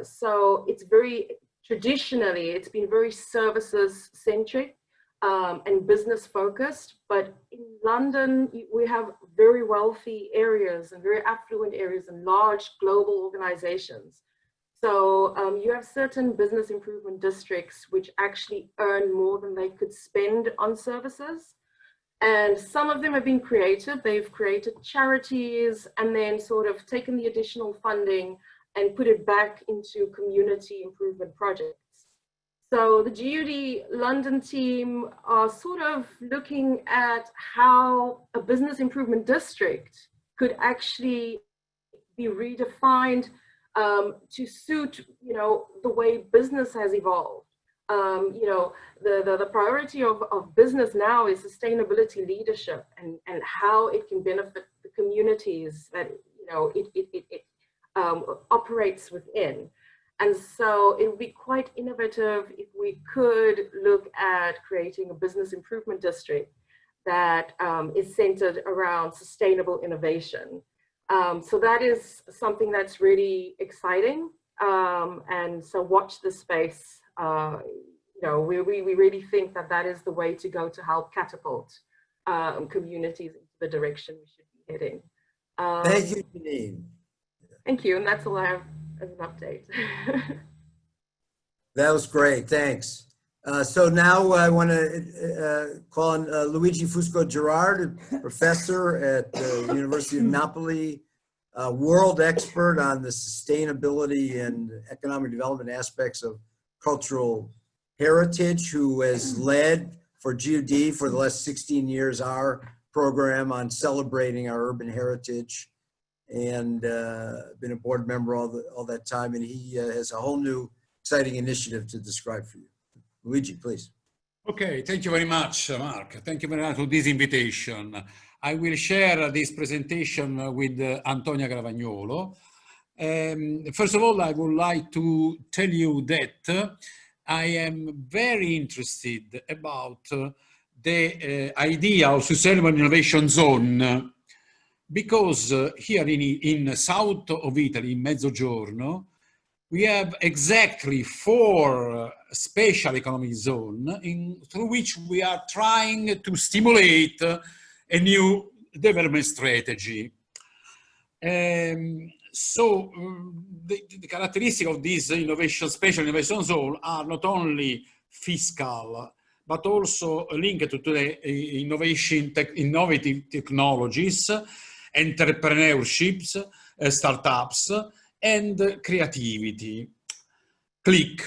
So it's very, traditionally, it's been very services centric and business focused, but in London, we have very wealthy areas and very affluent areas and large global organizations. So you have certain business improvement districts which actually earn more than they could spend on services. And some of them have been creative. They've created charities and then sort of taken the additional funding and put it back into community improvement projects. So the GUD London team are sort of looking at how a business improvement district could actually be redefined to suit, you know, the way business has evolved. You know, the priority of business now is sustainability leadership and how it can benefit the communities that, you know, it operates within. And so it would be quite innovative if we could look at creating a business improvement district that is centered around sustainable innovation. So that is something that's really exciting. And so watch this space. You know, we really think that that is the way to go to help catapult communities into the direction we should be heading. Thank you, Janine. Thank you, and that's all I have as an update. That was great, thanks. So now I want to call on Luigi Fusco Gerard, professor at the University of Naples, world expert on the sustainability and economic development aspects of cultural heritage, who has led for GUD for the last 16 years our program on celebrating our urban heritage, and been a board member all that time. And he has a whole new exciting initiative to describe for you. Luigi, please. Okay, thank you very much, Mark. Thank you very much for this invitation. I will share this presentation with Antonia Gravagnuolo. First of all, I would like to tell you that I am very interested about the idea of sustainable innovation zone, because here in south of Italy, in Mezzogiorno, we have exactly 4 special economic zones through which we are trying to stimulate a new development strategy. So the characteristic of this special innovation zone are not only fiscal, but also linked to the innovative technologies, entrepreneurships, startups, and creativity. CLIC.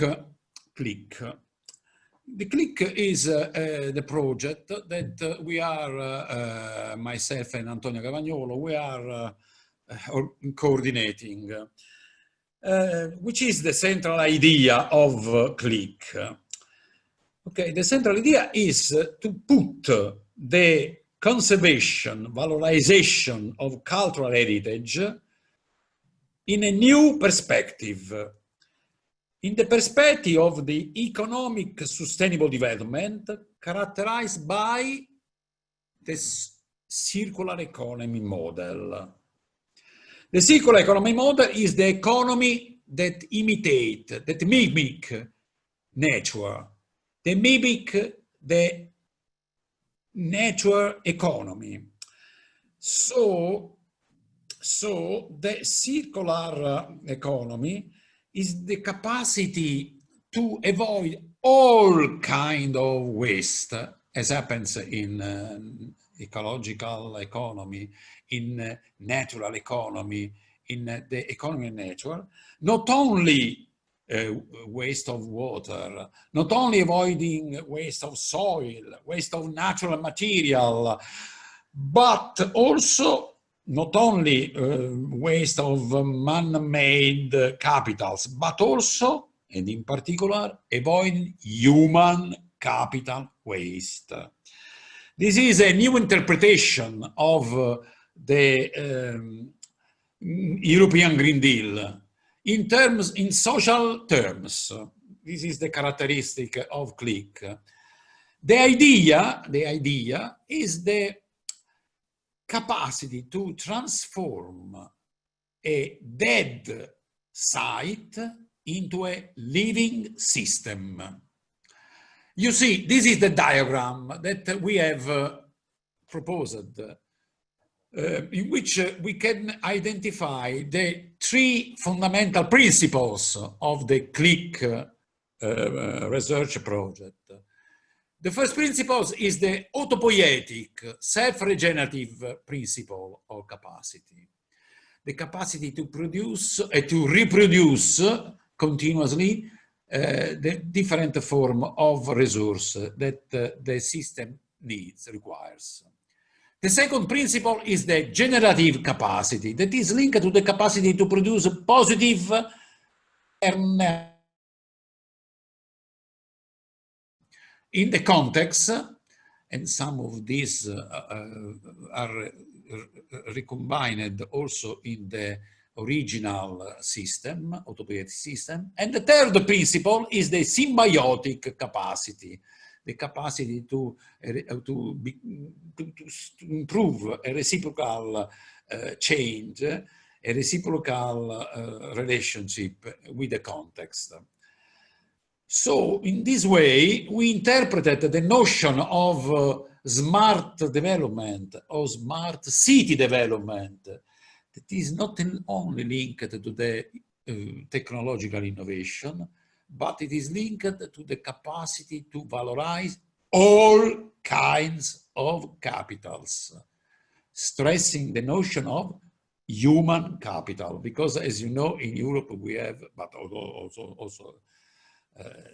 The CLIC is the project that we are, myself and Antonia Gravagnuolo, we are coordinating, which is the central idea of CLIC. Okay, the central idea is to put the conservation, valorization of cultural heritage in a new perspective, in the perspective of the economic sustainable development characterized by this circular economy model. The circular economy model is the economy that imitate, that mimic nature, they mimic the nature economy. So the circular economy is the capacity to avoid all kind of waste, as happens in ecological economy, in natural economy, in the economy of nature, not only waste of water, not only avoiding waste of soil, waste of natural material, but also not only waste of man-made capitals, but also, and in particular, avoiding human capital waste. This is a new interpretation of the European Green Deal in social terms. This is the characteristic of CLIC. The idea is the capacity to transform a dead site into a living system. You see, this is the diagram that we have proposed, in which we can identify the 3 fundamental principles of the CLIC research project. The first principle is the autopoietic, self-regenerative principle of capacity. The capacity to produce and to reproduce continuously the different form of resource that the system requires. The second principle is the generative capacity that is linked to the capacity to produce positive in the context, and some of these are recombined also in the original system, autopoietic system. And the third principle is the symbiotic capacity, the capacity to improve a reciprocal change, a reciprocal relationship with the context. So in this way, we interpreted the notion of smart development or smart city development that is not only linked to the technological innovation, but it is linked to the capacity to valorize all kinds of capitals, stressing the notion of human capital, because as you know, in Europe we have, but also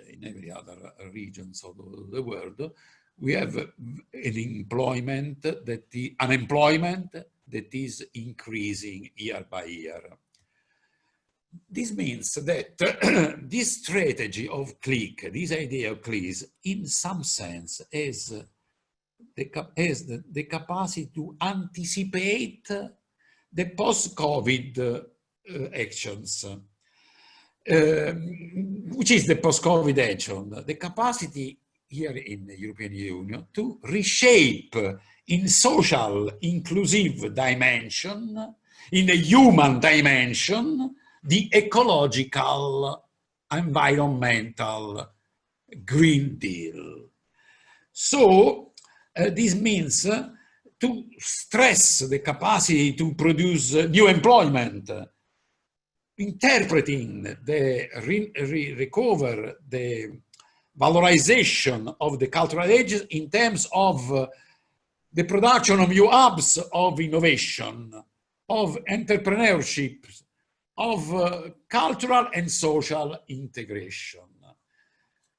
in every other regions of the world, we have an unemployment that is increasing year by year. This means that this strategy of CLIC, this idea of CLIC, in some sense has the capacity to anticipate the post-COVID actions. Which is the post-COVID action? The capacity here in the European Union to reshape in social inclusive dimension, in a human dimension, the ecological, environmental Green Deal. So this means to stress the capacity to produce new employment, interpreting the recover the valorization of the cultural ages in terms of the production of new hubs of innovation, of entrepreneurship, of cultural and social integration.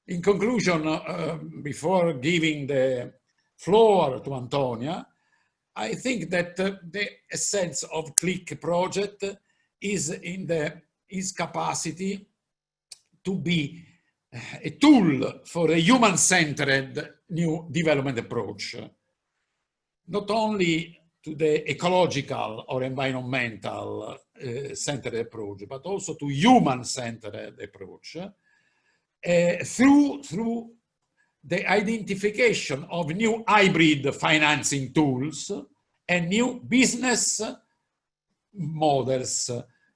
In conclusion, before giving the floor to Antonia, I think that the essence of CLIC project is in its capacity to be a tool for a human-centered new development approach, not only to the ecological or environmental centered approach, but also to human-centered approach through the identification of new hybrid financing tools and new business models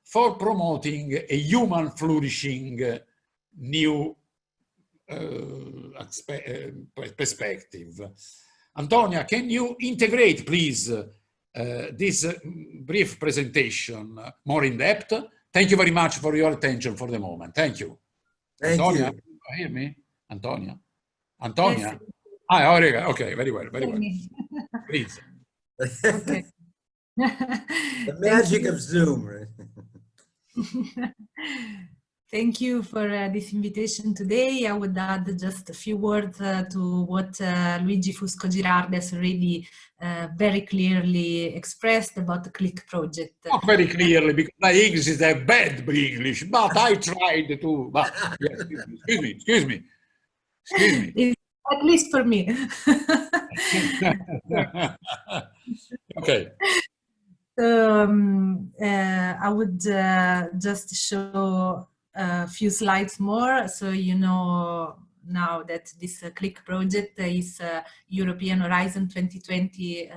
for promoting a human flourishing new perspective. Antonia, can you integrate, please, this brief presentation more in depth? Thank you very much for your attention for the moment. Thank you. Thank Antonia, you. hear me? Antonia? Antonia? Yes. Ah, okay, very well, very well. Please. Okay. The magic of Zoom, right? Thank you for this invitation today. I would add just a few words to what Luigi Fusco Gerard has already very clearly expressed about the CLIC project. Not very clearly, because my English is a bad English, but I tried to. But, yes, excuse me. At least for me. Okay. I would just show a few slides more, so you know now that this CLIC project is European Horizon 2020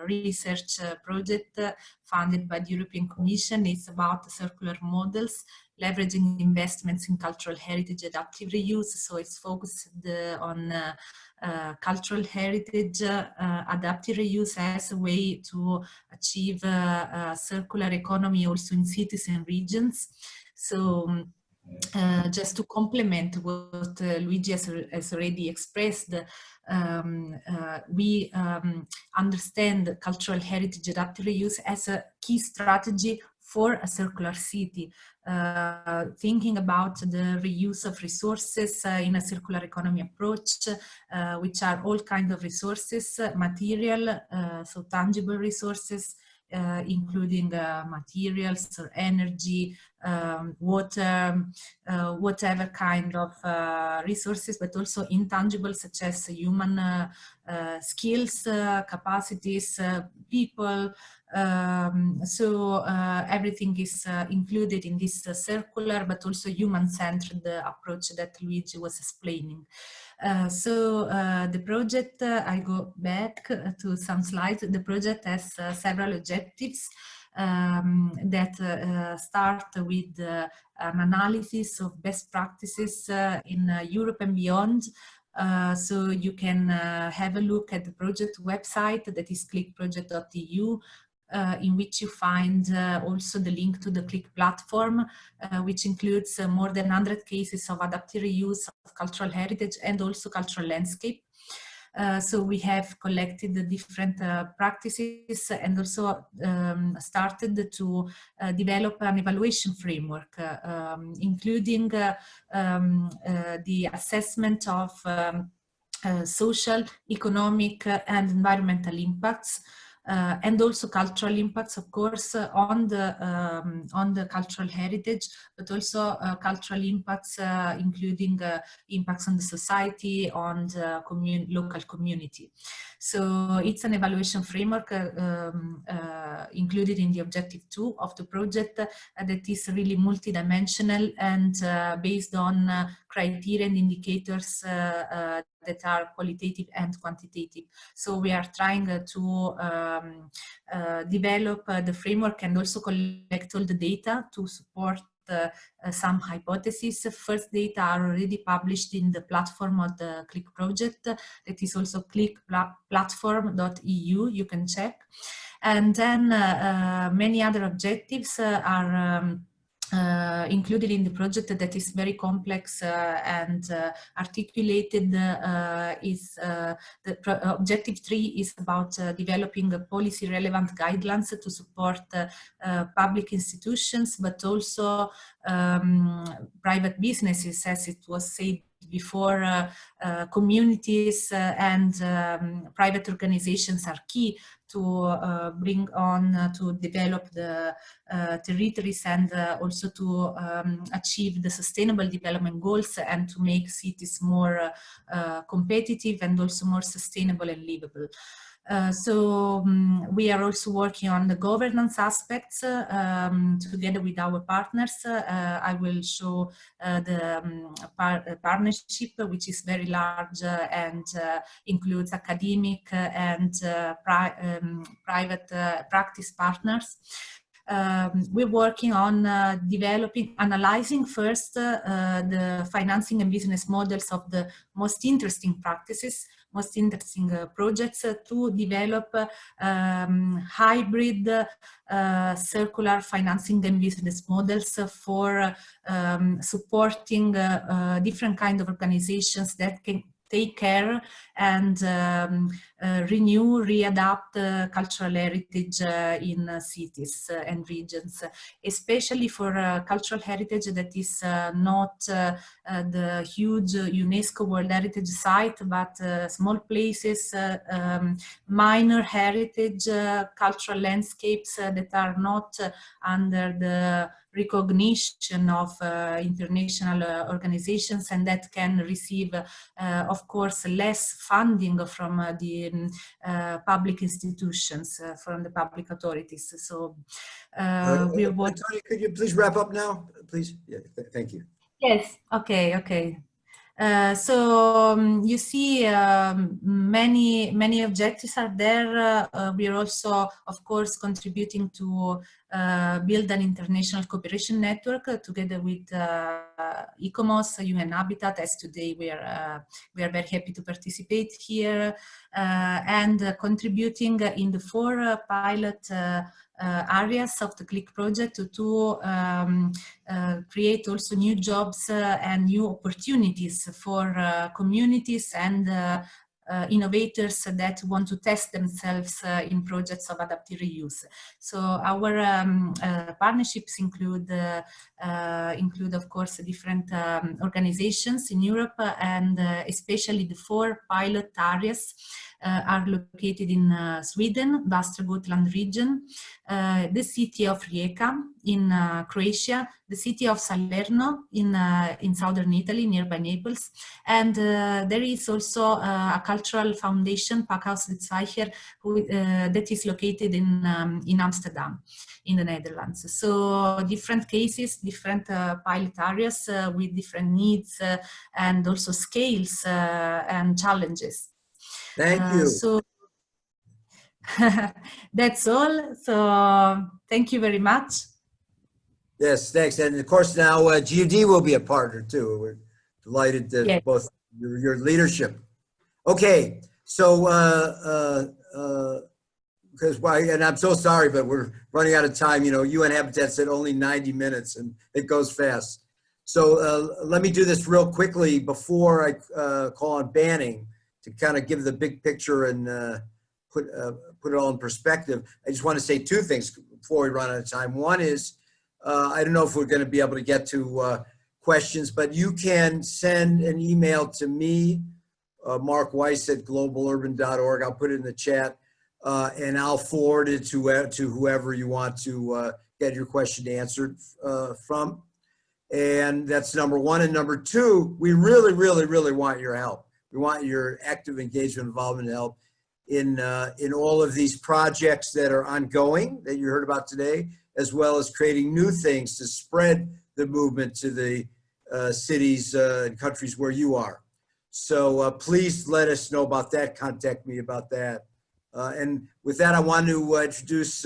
research project funded by the European Commission. It's about circular models, leveraging investments in cultural heritage adaptive reuse. So it's focused on cultural heritage adaptive reuse as a way to achieve a circular economy also in cities and regions. So just to complement what Luigi has already expressed, we understand cultural heritage adaptive reuse as a key strategy for a circular city, thinking about the reuse of resources in a circular economy approach, which are all kinds of resources, material, so tangible resources, including materials or energy, water, whatever kind of resources, but also intangible, such as human skills, capacities, people. So everything is included in this circular but also human-centered approach that Luigi was explaining. So the project, I go back to some slides. The project has several objectives that start with an analysis of best practices in Europe and beyond. So you can have a look at the project website, that is clicproject.eu. in which you find also the link to the CLIC platform, which includes more than 100 cases of adaptive reuse of cultural heritage and also cultural landscape. So we have collected the different practices and also started to develop an evaluation framework, including the assessment of social, economic, and environmental impacts, and also cultural impacts, of course, on the cultural heritage, but also cultural impacts, including impacts on the society, on the local community. So it's an evaluation framework included in the objective 2 of the project that is really multidimensional and based on criteria and indicators that are qualitative and quantitative. So we are trying to develop the framework and also collect all the data to support some hypotheses. First data are already published in the platform of the CLIC project. That is also clicplatform.eu, you can check. And then many other objectives are included in the project that is very complex and articulated. Objective 3 is about developing policy relevant guidelines to support public institutions, but also private businesses, as it was said before. Communities and private organizations are key to bring on, to develop the territories and also to achieve the sustainable development goals and to make cities more competitive and also more sustainable and livable. So we are also working on the governance aspects together with our partners. I will show the partnership, which is very large and includes academic and private practice partners. We're working on analyzing first the financing and business models of the most interesting practices, most interesting projects to develop hybrid circular financing and business models for supporting different kinds of organizations that can take care and renew, readapt cultural heritage in cities and regions, especially for cultural heritage that is not the huge UNESCO World Heritage Site, but small places, minor heritage cultural landscapes that are not under the recognition of international organizations and that can receive, of course, less funding from the public institutions, from the public authorities. So we are working. Antonia, could you please wrap up now, please? Yeah, thank you. Yes, okay. So you see many objectives are there. We are also, of course, contributing to build an international cooperation network together with ICOMOS, UN Habitat, as today we are very happy to participate here, and contributing in the 4 pilot areas of the CLIC project to create also new jobs and new opportunities for communities and innovators that want to test themselves in projects of adaptive reuse. So our partnerships include, of course, different organizations in Europe, and especially the 4 pilot areas are located in Sweden, Västra Gotland region, the city of Rijeka in Croatia, the city of Salerno in southern Italy, nearby Naples, and there is also a cultural foundation, Pakhuis de Zwijger, that is located in Amsterdam, in the Netherlands. So different cases, different pilot areas with different needs and also scales and challenges. Thank you. So that's all. So thank you very much. Yes, thanks. And of course, now GUD will be a partner too. We're delighted to Yes. both your leadership. Okay, so because and I'm so sorry, but we're running out of time. You know, UN Habitat said only 90 minutes, and it goes fast. So let me do this real quickly before I call on Banning to kind of give the big picture and put it all in perspective. I just want to say two things before we run out of time. One is, I don't know if we're going to be able to get to questions, but you can send an email to me, Marc Weiss at globalurban.org. I'll put it in the chat, and I'll forward it to whoever you want to get your question answered from. And that's number one. And number two, we really, really, really want your help. We want your active engagement, involvement, and help in all of these projects that are ongoing that you heard about today, as well as creating new things to spread the movement to the cities and countries where you are. So please let us know about that. Contact me about that. And with that, I want to introduce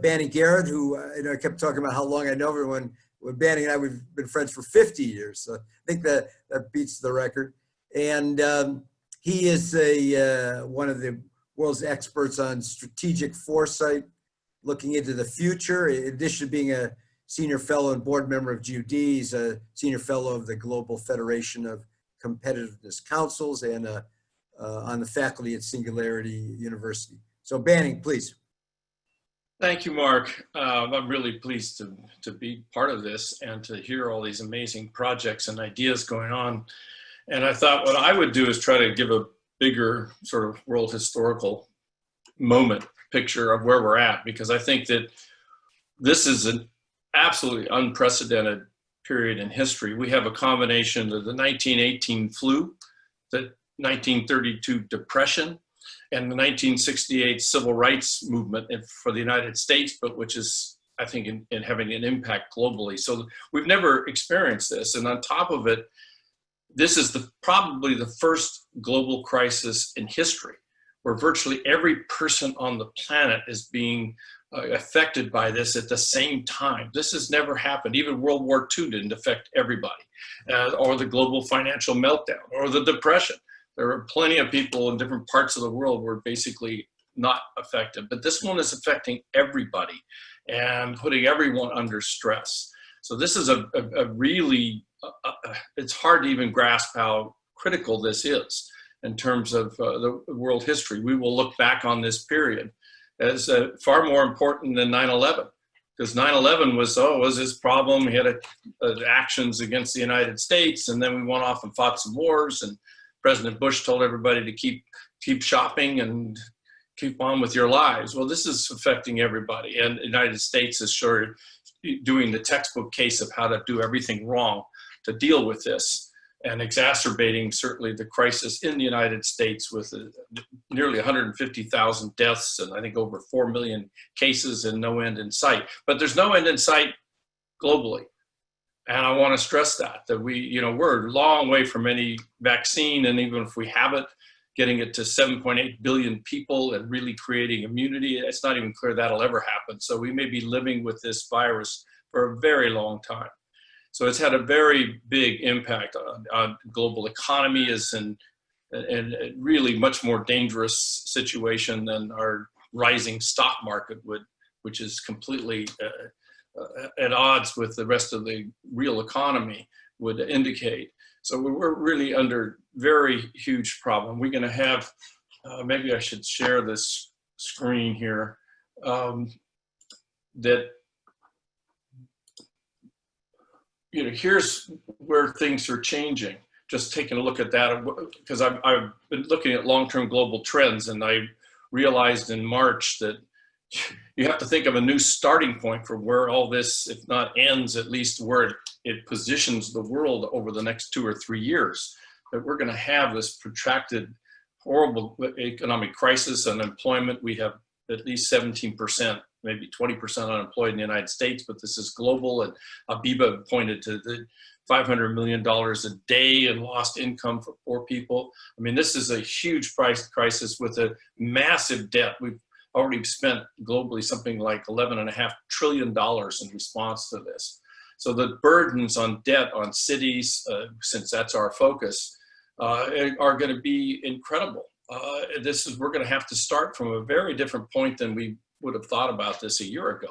Banning Garrett, who I kept talking about how long I know everyone. When Banning and I, we've been friends for 50 years. So I think that beats the record. And he is one of the world's experts on strategic foresight, looking into the future. In addition to being a senior fellow and board member of GUD, he's a senior fellow of the Global Federation of Competitiveness Councils and on the faculty at Singularity University. So Banning, please. Thank you, Marc. I'm really pleased to be part of this and to hear all these amazing projects and ideas going on. And I thought what I would do is try to give a bigger sort of world historical moment picture of where we're at, because I think that this is an absolutely unprecedented period in history. We have a combination of the 1918 flu, the 1932 depression, and the 1968 civil rights movement for the United States, but which is, I think, in having an impact globally. So we've never experienced this. And on top of it, this is probably the first global crisis in history where virtually every person on the planet is being affected by this at the same time. This has never happened. Even World War II didn't affect everybody, or the global financial meltdown, or the depression. There are plenty of people in different parts of the world where basically not affected, but this one is affecting everybody and putting everyone under stress. So this is a really, it's hard to even grasp how critical this is in terms of the world history. We will look back on this period as far more important than 9/11, because 9/11 was this problem. We had actions against the United States, and then we went off and fought some wars, and President Bush told everybody to keep shopping and keep on with your lives. Well, this is affecting everybody, and the United States is sort of doing the textbook case of how to do everything wrong to deal with this, and exacerbating certainly the crisis in the United States with nearly 150,000 deaths and I think over 4 million cases and no end in sight. But there's no end in sight globally. And I want to stress that we're a long way from any vaccine, and even if we have it, getting it to 7.8 billion people and really creating immunity, it's not even clear that'll ever happen. So we may be living with this virus for a very long time. So it's had a very big impact on global economy, is in really much more dangerous situation than our rising stock market would, which is completely at odds with the rest of the real economy would indicate. So we're really under very huge problem. We're going to have, maybe I should share this screen here, here's where things are changing. Just taking a look at that, because I've been looking at long-term global trends, and I realized in March that you have to think of a new starting point for where all this, if not ends, at least where it positions the world over the next 2 or 3 years. That we're going to have this protracted, horrible economic crisis, unemployment. We have at least 17%, maybe 20% unemployed in the United States, but this is global. And Habiba pointed to the $500 million a day in lost income for poor people. I mean, this is a huge price crisis with a massive debt. We've already spent globally something like $11.5 trillion in response to this. So the burdens on debt on cities, since that's our focus, are going to be incredible. we're going to have to start from a very different point than we would have thought about this a year ago.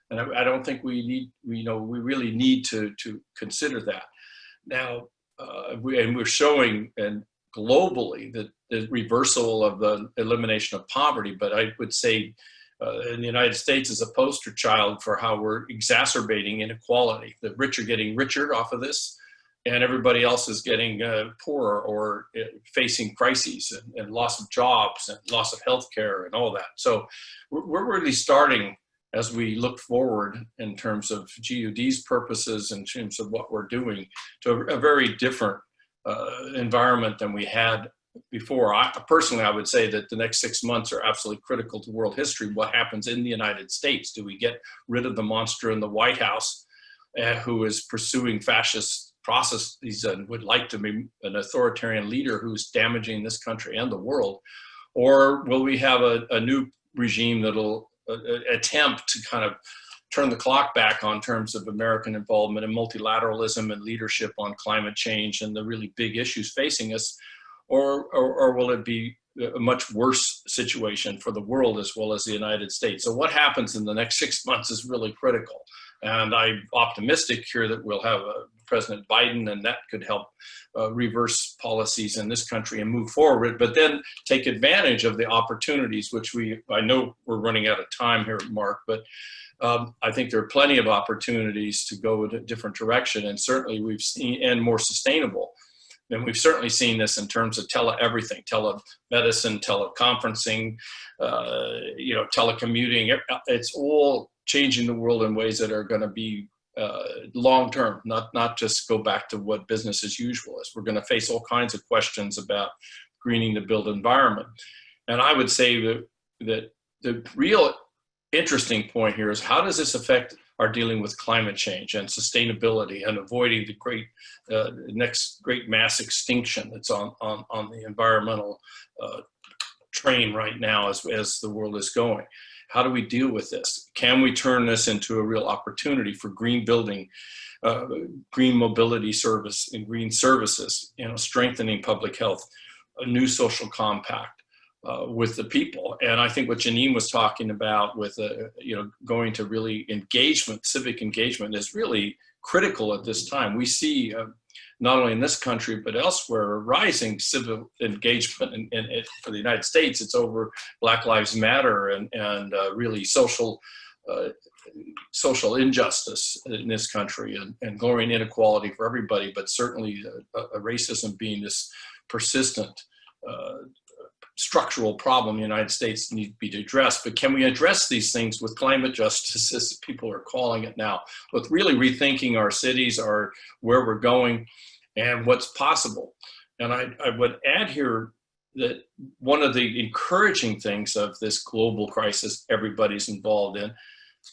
And I don't think we really need to consider that. Now, we're showing and globally the reversal of the elimination of poverty, but I would say in the United States is a poster child for how we're exacerbating inequality. The rich are getting richer off of this, and everybody else is getting poorer or facing crises and loss of jobs and loss of health care and all that. So we're really starting, as we look forward in terms of GUD's purposes, in terms of what we're doing, to a very different environment than we had before. Personally, I would say that the next 6 months are absolutely critical to world history. What happens in the United States? Do we get rid of the monster in the White House who is pursuing fascist processes and would like to be an authoritarian leader who's damaging this country and the world? Or will we have a new regime that'll attempt to kind of turn the clock back on terms of American involvement in multilateralism and leadership on climate change and the really big issues facing us? Or will it be a much worse situation for the world as well as the United States? So what happens in the next 6 months is really critical. And I'm optimistic here that we'll have President Biden, and that could help reverse policies in this country and move forward, but then take advantage of the opportunities, which I know we're running out of time here, Marc, but I think there are plenty of opportunities to go in a different direction, and certainly we've seen, and more sustainable. And we've certainly seen this in terms of everything, telemedicine, teleconferencing, telecommuting. It's all changing the world in ways that are going to be long-term, not just go back to what business as usual is. We're going to face all kinds of questions about greening the built environment. And I would say that the real interesting point here is, how does this affect our dealing with climate change and sustainability and avoiding the next great mass extinction that's on the environmental train right now as the world is going? How do we deal with this? Can we turn this into a real opportunity for green building, green mobility service and green services, strengthening public health, a new social compact with the people? And I think what Janine was talking about with, going to really civic engagement is really critical at this time. We see not only in this country, but elsewhere, rising civil engagement for the United States. It's over Black Lives Matter and really social injustice in this country and growing inequality for everybody, but certainly racism being this persistent structural problem the United States needs to be addressed. But can we address these things with climate justice, as people are calling it now, with really rethinking our cities, where we're going, and what's possible? And I would add here that one of the encouraging things of this global crisis everybody's involved in,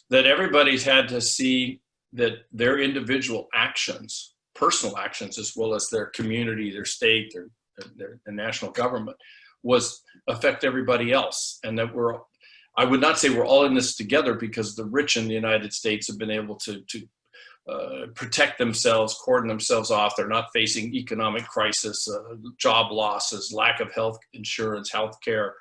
that everybody's had to see that their individual actions, personal actions, as well as their community, their state, their national government, was affect everybody else. And that I would not say we're all in this together, because the rich in the United States have been able to protect themselves, cordon themselves off. They're not facing economic crisis, job losses, lack of health insurance, health care,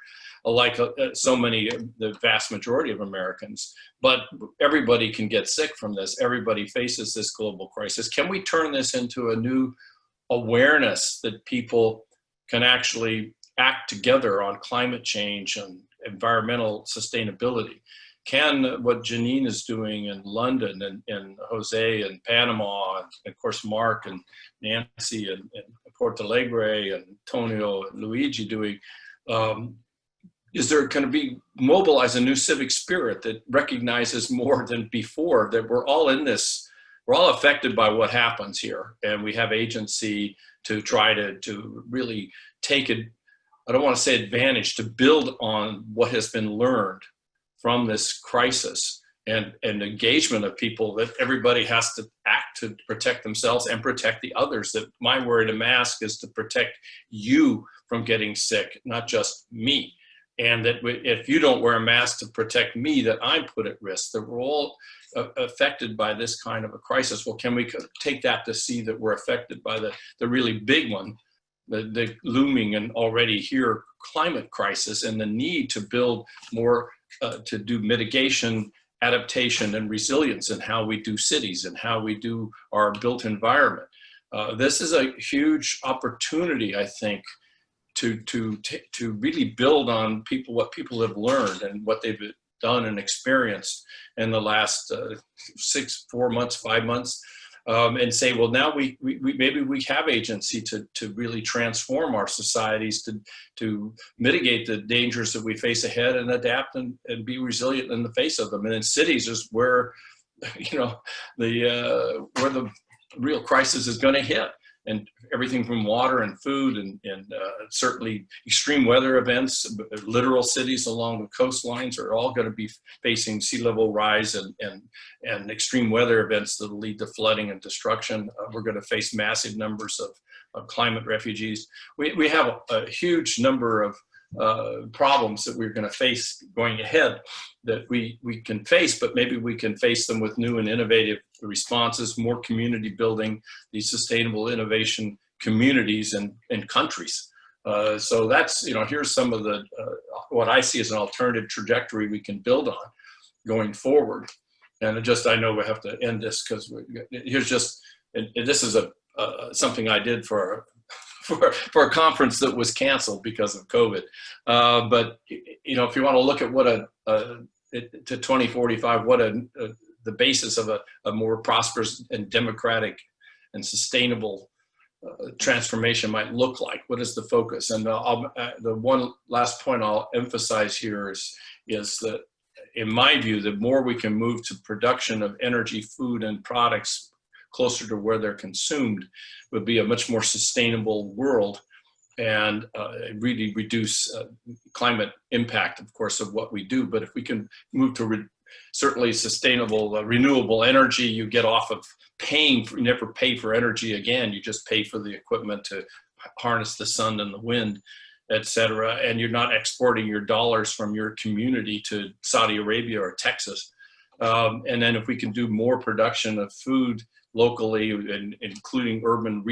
like so many, the vast majority of Americans. But everybody can get sick from this. Everybody faces this global crisis. Can we turn this into a new awareness that people can actually act together on climate change and environmental sustainability? Can what Janine is doing in London and Jose and Panama, and of course Marc and Nancy and Porto Alegre and Antonia and Luigi doing, is there going to be mobilize a new civic spirit that recognizes more than before that we're all in this, we're all affected by what happens here, and we have agency to try to really take it, I don't want to say advantage, to build on what has been learned from this crisis, and engagement of people, that everybody has to act to protect themselves and protect the others. That my wearing a mask is to protect you from getting sick, not just me. And that if you don't wear a mask to protect me, that I'm put at risk, that we're all affected by this kind of a crisis. Well, can we take that to see that we're affected by the really big one, the looming and already here climate crisis and the need to build more, to do mitigation, adaptation, and resilience in how we do cities and how we do our built environment. This is a huge opportunity, I think, to really build on what people have learned and what they've done and experienced in the last 4 months, 5 months, and say, well, now maybe we have agency to really transform our societies, to mitigate the dangers that we face ahead and adapt and be resilient in the face of them. And in cities is where, where the real crisis is going to hit. And everything from water and food and certainly extreme weather events, littoral cities along the coastlines are all going to be facing sea level rise and extreme weather events that will lead to flooding and destruction. We're going to face massive numbers of climate refugees. We have a huge number of problems that we're going to face going ahead that we can face, but maybe we can face them with new and innovative responses, more community building, these sustainable innovation communities and countries. So that's, here's some of the, what I see as an alternative trajectory we can build on going forward. And I know we have to end this because here's just, and this is something I did for a conference that was canceled because of COVID. But if you want to look at what to 2045, what the basis of a more prosperous and democratic and sustainable transformation might look like, what is the focus? And the one last point I'll emphasize here is that, in my view, the more we can move to production of energy, food, and products closer to where they're consumed, would be a much more sustainable world and really reduce climate impact, of course, of what we do. But if we can move to certainly sustainable, renewable energy, you get off of you never pay for energy again. You just pay for the equipment to harness the sun and the wind, et cetera. And you're not exporting your dollars from your community to Saudi Arabia or Texas. And then if we can do more production of food locally, and including urban,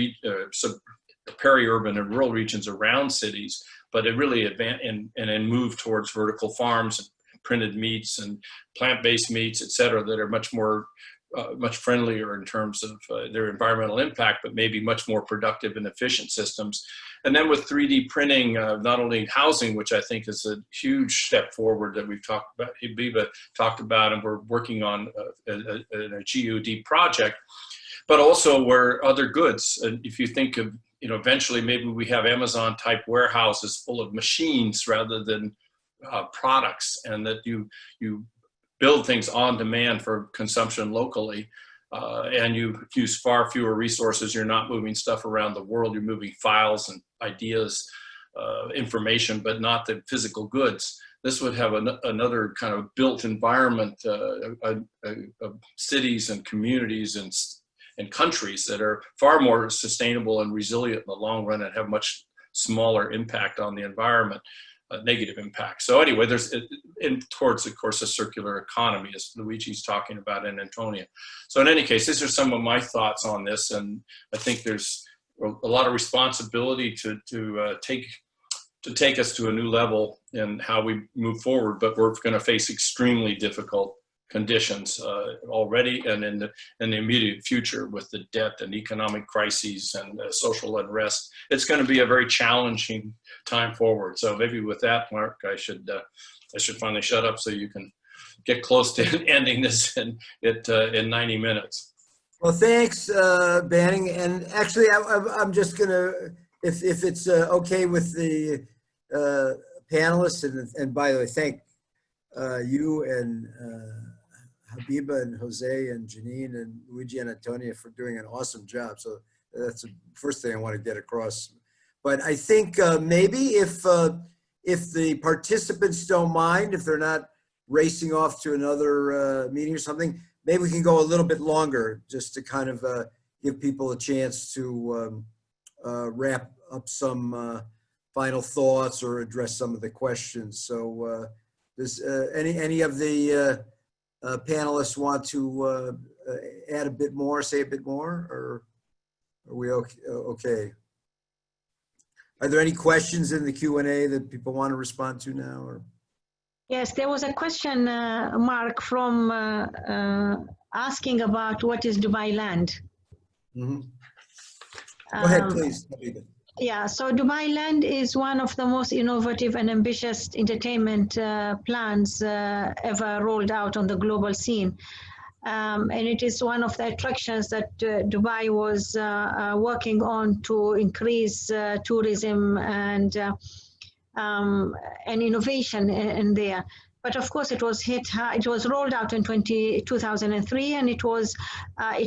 peri-urban and rural regions around cities, but it really advance and move towards vertical farms, and printed meats and plant-based meats, et cetera, that are much more, much friendlier in terms of their environmental impact, but maybe much more productive and efficient systems. And then with 3D printing, not only housing, which I think is a huge step forward that we've talked about, Habiba talked about, and we're working on a GUD project, but also where other goods. And if you think of, eventually maybe we have Amazon type warehouses full of machines rather than products, and that you build things on demand for consumption locally, and you use far fewer resources. You're not moving stuff around the world. You're moving files and ideas, information, but not the physical goods. This would have another kind of built environment of cities and communities and countries that are far more sustainable and resilient in the long run and have much smaller impact on the environment. Negative impact. So anyway, there's towards, of course, a circular economy, as Luigi's talking about in Antonia. So in any case, these are some of my thoughts on this, and I think there's a lot of responsibility to take us to a new level in how we move forward. But we're going to face extremely difficult conditions already, and in the immediate future with the debt and economic crises and social unrest. It's going to be a very challenging time forward. So maybe with that, Marc, I should finally shut up so you can get close to ending this in 90 minutes. Well, thanks, Banning. And actually, I'm just gonna, if it's okay with the panelists, and by the way, thank you and Habiba and Jose and Janine and Luigi and Antonia for doing an awesome job. So that's the first thing I want to get across. But I think maybe if the participants don't mind, if they're not racing off to another meeting or something, maybe we can go a little bit longer just to kind of give people a chance to wrap up some final thoughts or address some of the questions. So does any of the panelists want to add a bit more, say a bit more, or are we okay? Are there any questions in the Q&A that people want to respond to now? Or? Yes, there was a question, Marc, from asking about what is Dubai Land. Mm-hmm. Go ahead, please. Yeah, so Dubai Land is one of the most innovative and ambitious entertainment plans ever rolled out on the global scene. And it is one of the attractions that Dubai was working on to increase tourism and innovation in there. But of course, it was hit hard. It was rolled out in 2003, and it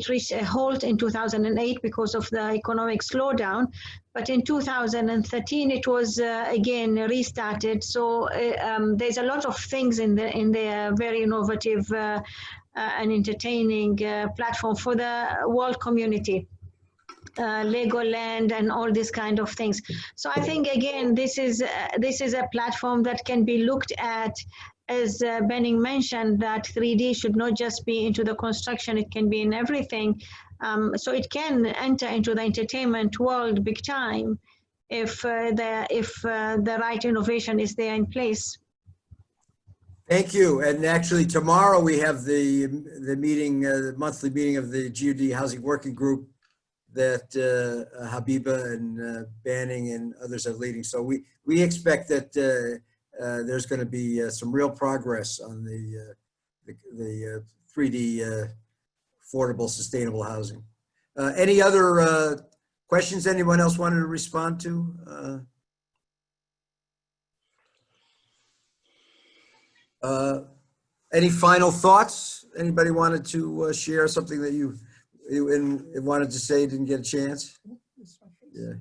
reached a halt in 2008 because of the economic slowdown. But in 2013, it was again restarted. So there's a lot of things in the very innovative and entertaining platform for the world community. Legoland and all these kind of things. So I think again this is a platform that can be looked at, as Benning mentioned, that 3D should not just be into the construction, it can be in everything. So it can enter into the entertainment world big time if the right innovation is there in place. Thank you. And actually tomorrow we have the meeting, the monthly meeting of the GUD Housing Working Group that Habiba and Banning and others are leading. So we expect that there's going to be some real progress on the 3D affordable sustainable housing. Any other questions anyone else wanted to respond to? Any final thoughts? Anybody wanted to share something that you wanted to say, didn't get a chance? Yeah.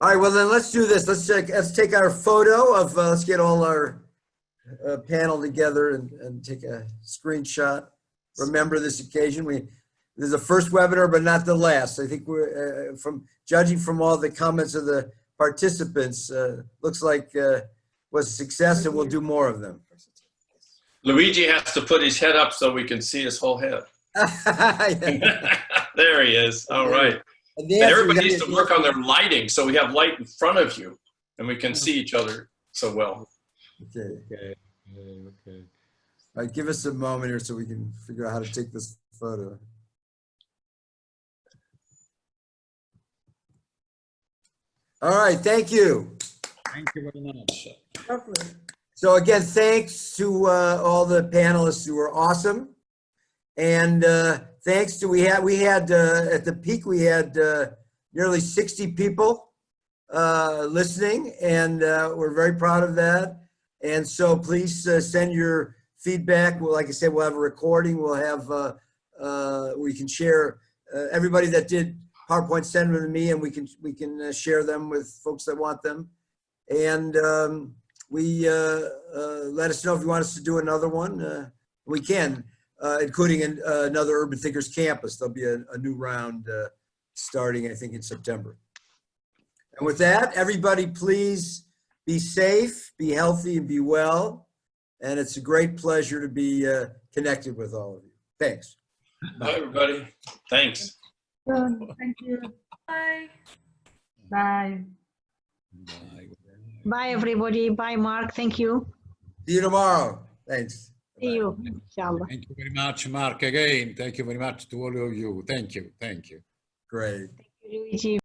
All right, well then let's do this. Let's take our photo of, let's get all our panel together and take a screenshot. Remember this occasion. This is the first webinar, but not the last. I think we're, judging from all the comments of the participants, looks like was a success, and we'll do more of them. Luigi has to put his head up so we can see his whole head. There he is. All right. And everybody needs to work on their lighting so we have light in front of you and we can see each other so well. Okay. All right, give us a moment here so we can figure out how to take this photo. All right, thank you. Thank you very much. Lovely. So again, thanks to all the panelists who were awesome. And thanks to, we had at the peak, we had nearly 60 people listening, and we're very proud of that. And so please send your feedback. Well, like I said, we'll have a recording. We'll have, we can share, everybody that did PowerPoint, send them to me, and we can share them with folks that want them. And let us know if you want us to do another one. We can. Including another Urban Thinkers campus. There'll be a new round starting, I think, in September. And with that, everybody please be safe, be healthy, and be well. And it's a great pleasure to be connected with all of you. Thanks. Bye, everybody. Thanks. Thank you. Bye. Bye. Bye, everybody. Bye, Marc. Thank you. See you tomorrow. Thanks. See you, inshallah. Thank you very much, Marc, again. Thank you very much to all of you. Thank you. Thank you. Great. Thank you, Luigi.